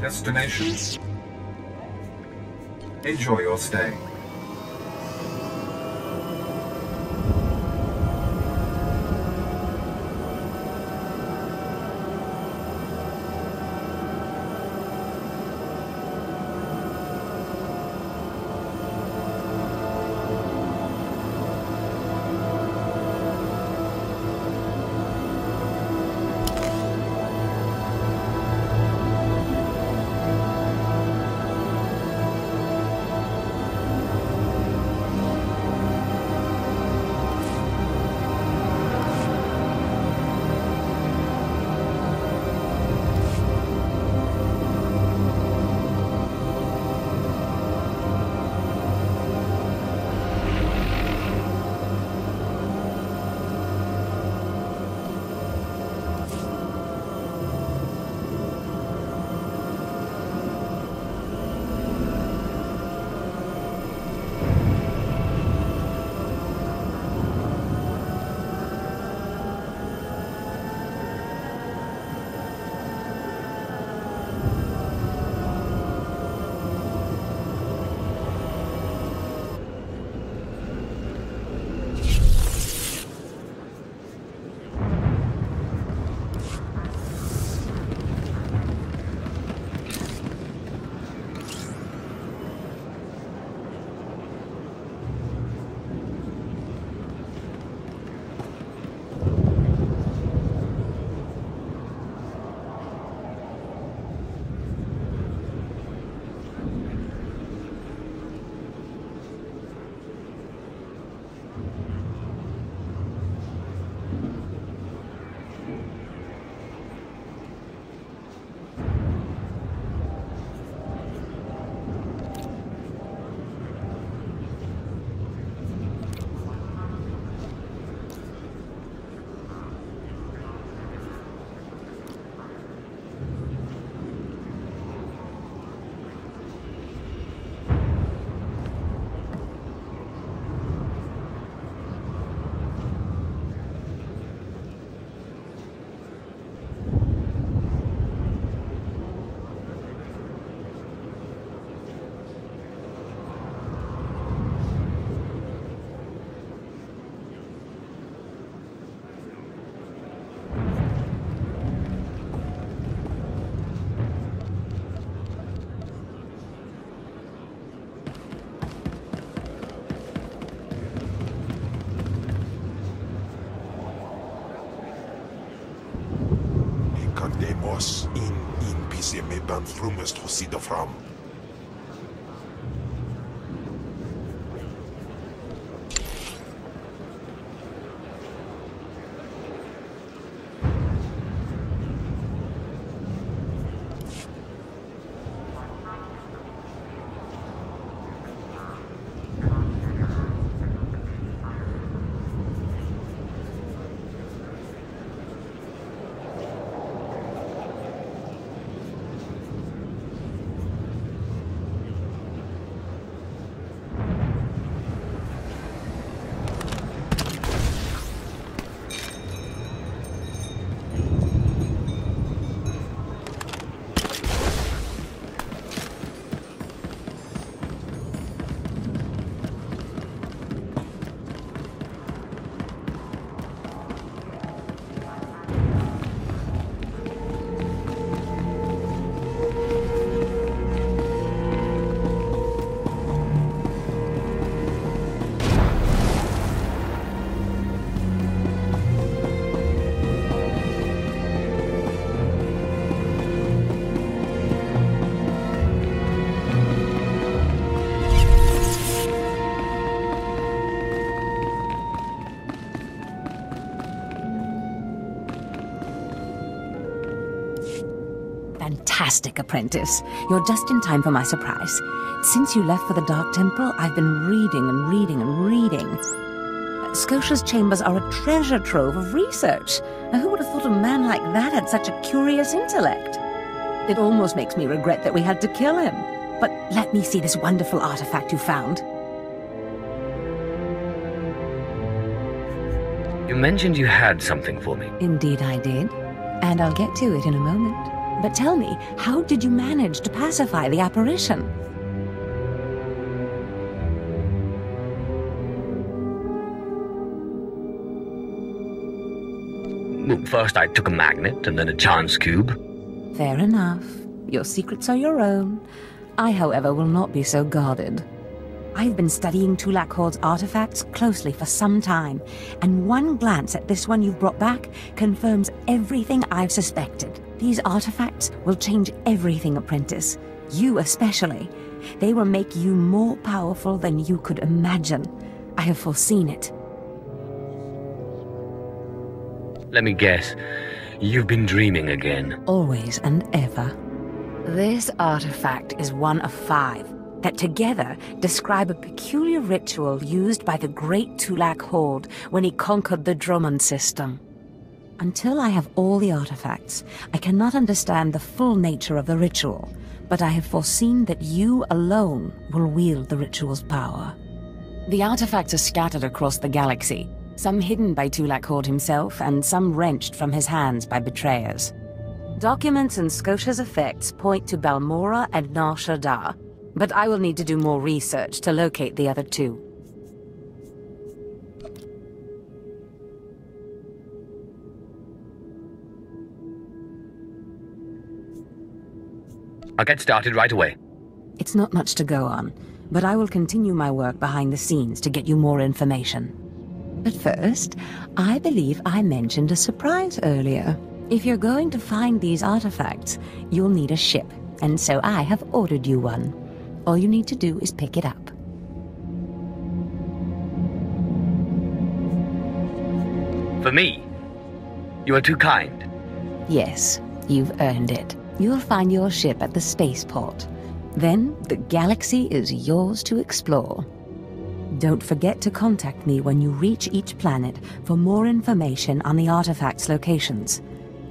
Destination? Enjoy your stay. Demos in PCM dan frumest hosida fram. Fantastic, apprentice. You're just in time for my surprise. Since you left for the Dark Temple, I've been reading and reading and reading. Scotia's chambers are a treasure trove of research. Now, who would have thought a man like that had such a curious intellect? It almost makes me regret that we had to kill him. But let me see this wonderful artifact you found. You mentioned you had something for me. Indeed I did. And I'll get to it in a moment. But tell me, how did you manage to pacify the apparition? Well, first I took a magnet and then a chance cube. Fair enough. Your secrets are your own. I, however, will not be so guarded. I've been studying Tulak Horde's artifacts closely for some time, and one glance at this one you've brought back confirms everything I've suspected. These artifacts will change everything, Apprentice. You especially. They will make you more powerful than you could imagine. I have foreseen it. Let me guess. You've been dreaming again. Always and ever. This artifact is one of 5 that together describe a peculiar ritual used by the great Tulak Horde when he conquered the Drummond system. Until I have all the artifacts, I cannot understand the full nature of the ritual, but I have foreseen that you alone will wield the ritual's power. The artifacts are scattered across the galaxy, some hidden by Tulak Horde himself and some wrenched from his hands by betrayers. Documents and Scotia's effects point to Balmora and Nar Shaddaa, but I will need to do more research to locate the other 2. I'll get started right away. It's not much to go on, but I will continue my work behind the scenes to get you more information. But first, I believe I mentioned a surprise earlier. If you're going to find these artifacts, you'll need a ship, and so I have ordered you one. All you need to do is pick it up. For me? You are too kind. Yes, you've earned it. You'll find your ship at the spaceport. Then, the galaxy is yours to explore. Don't forget to contact me when you reach each planet for more information on the artifacts' locations.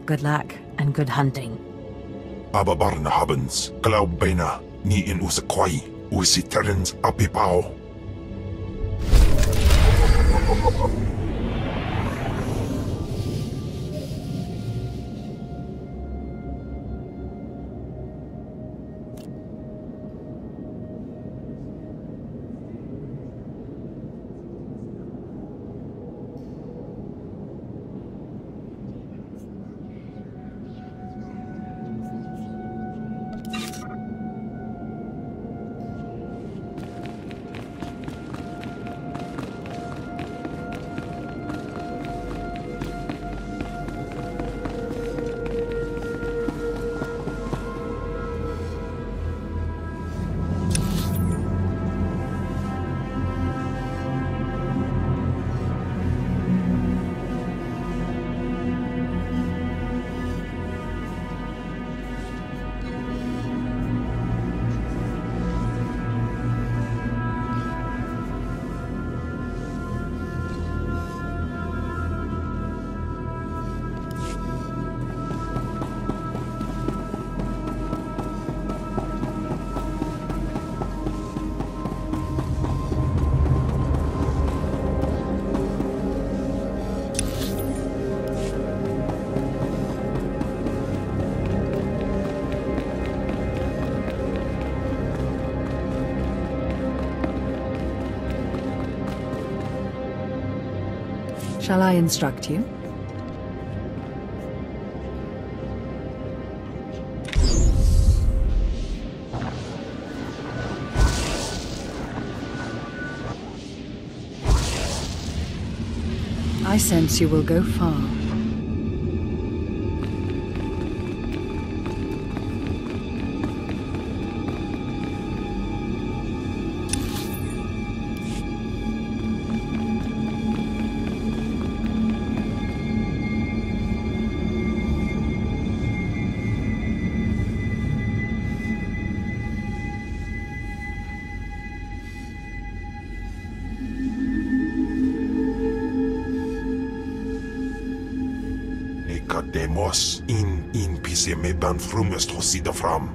Good luck and good hunting. Ababarna habens, Glaubena, ni in usakwai, usiterens apipao. Shall I instruct you? I sense you will go far. Nekademos in pisemeban frumest hosida fram.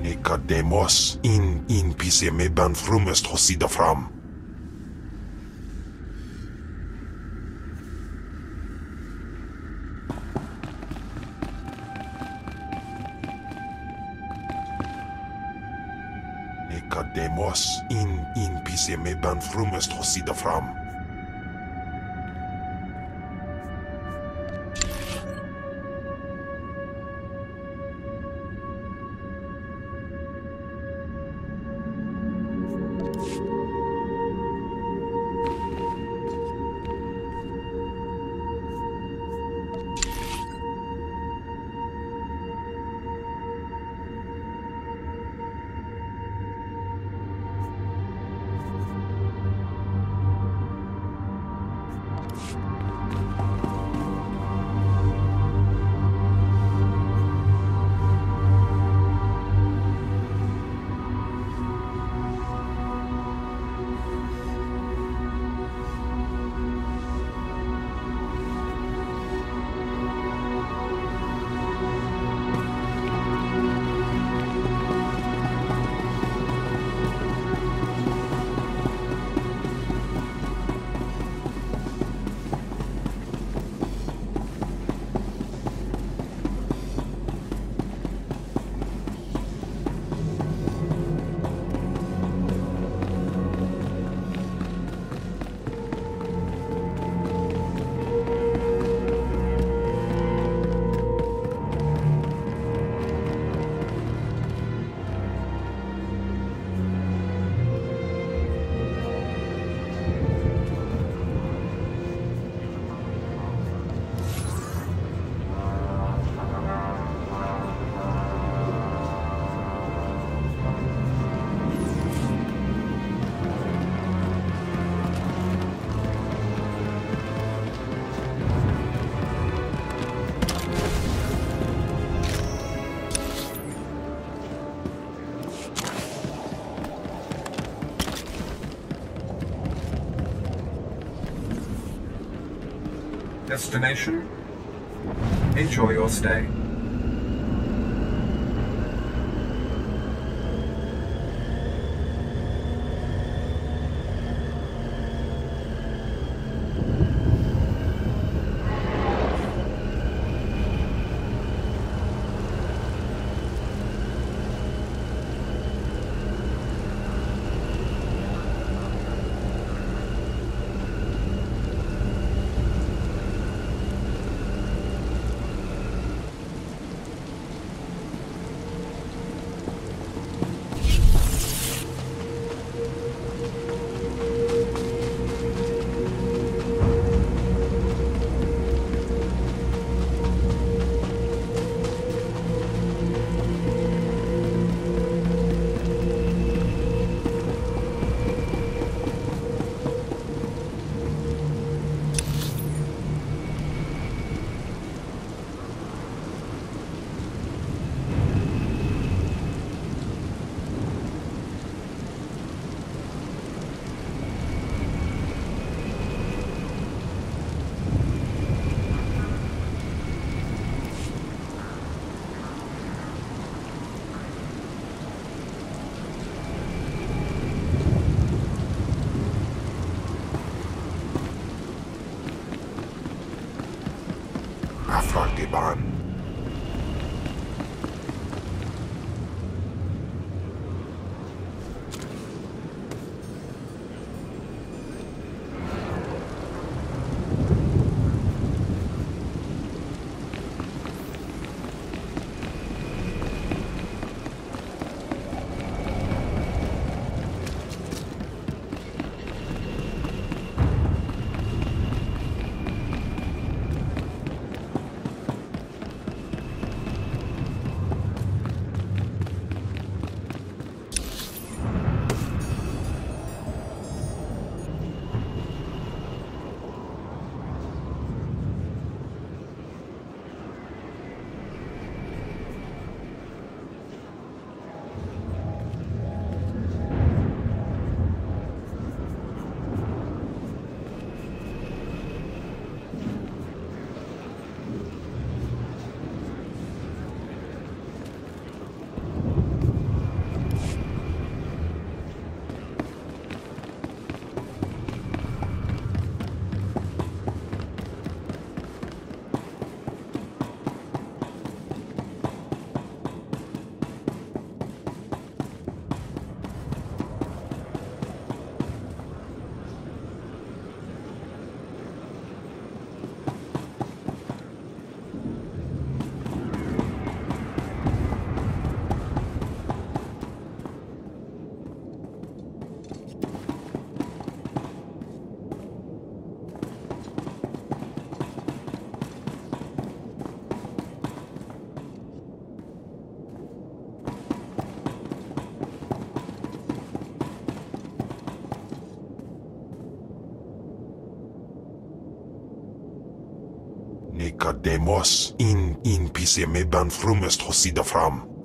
Nekademos in pisemeban frumest hosida fram. Nekademos in pisemeban frumest hosida fram. Destination? Enjoy your stay. Afrageban. Kademos in PC meban frumest hosida fram.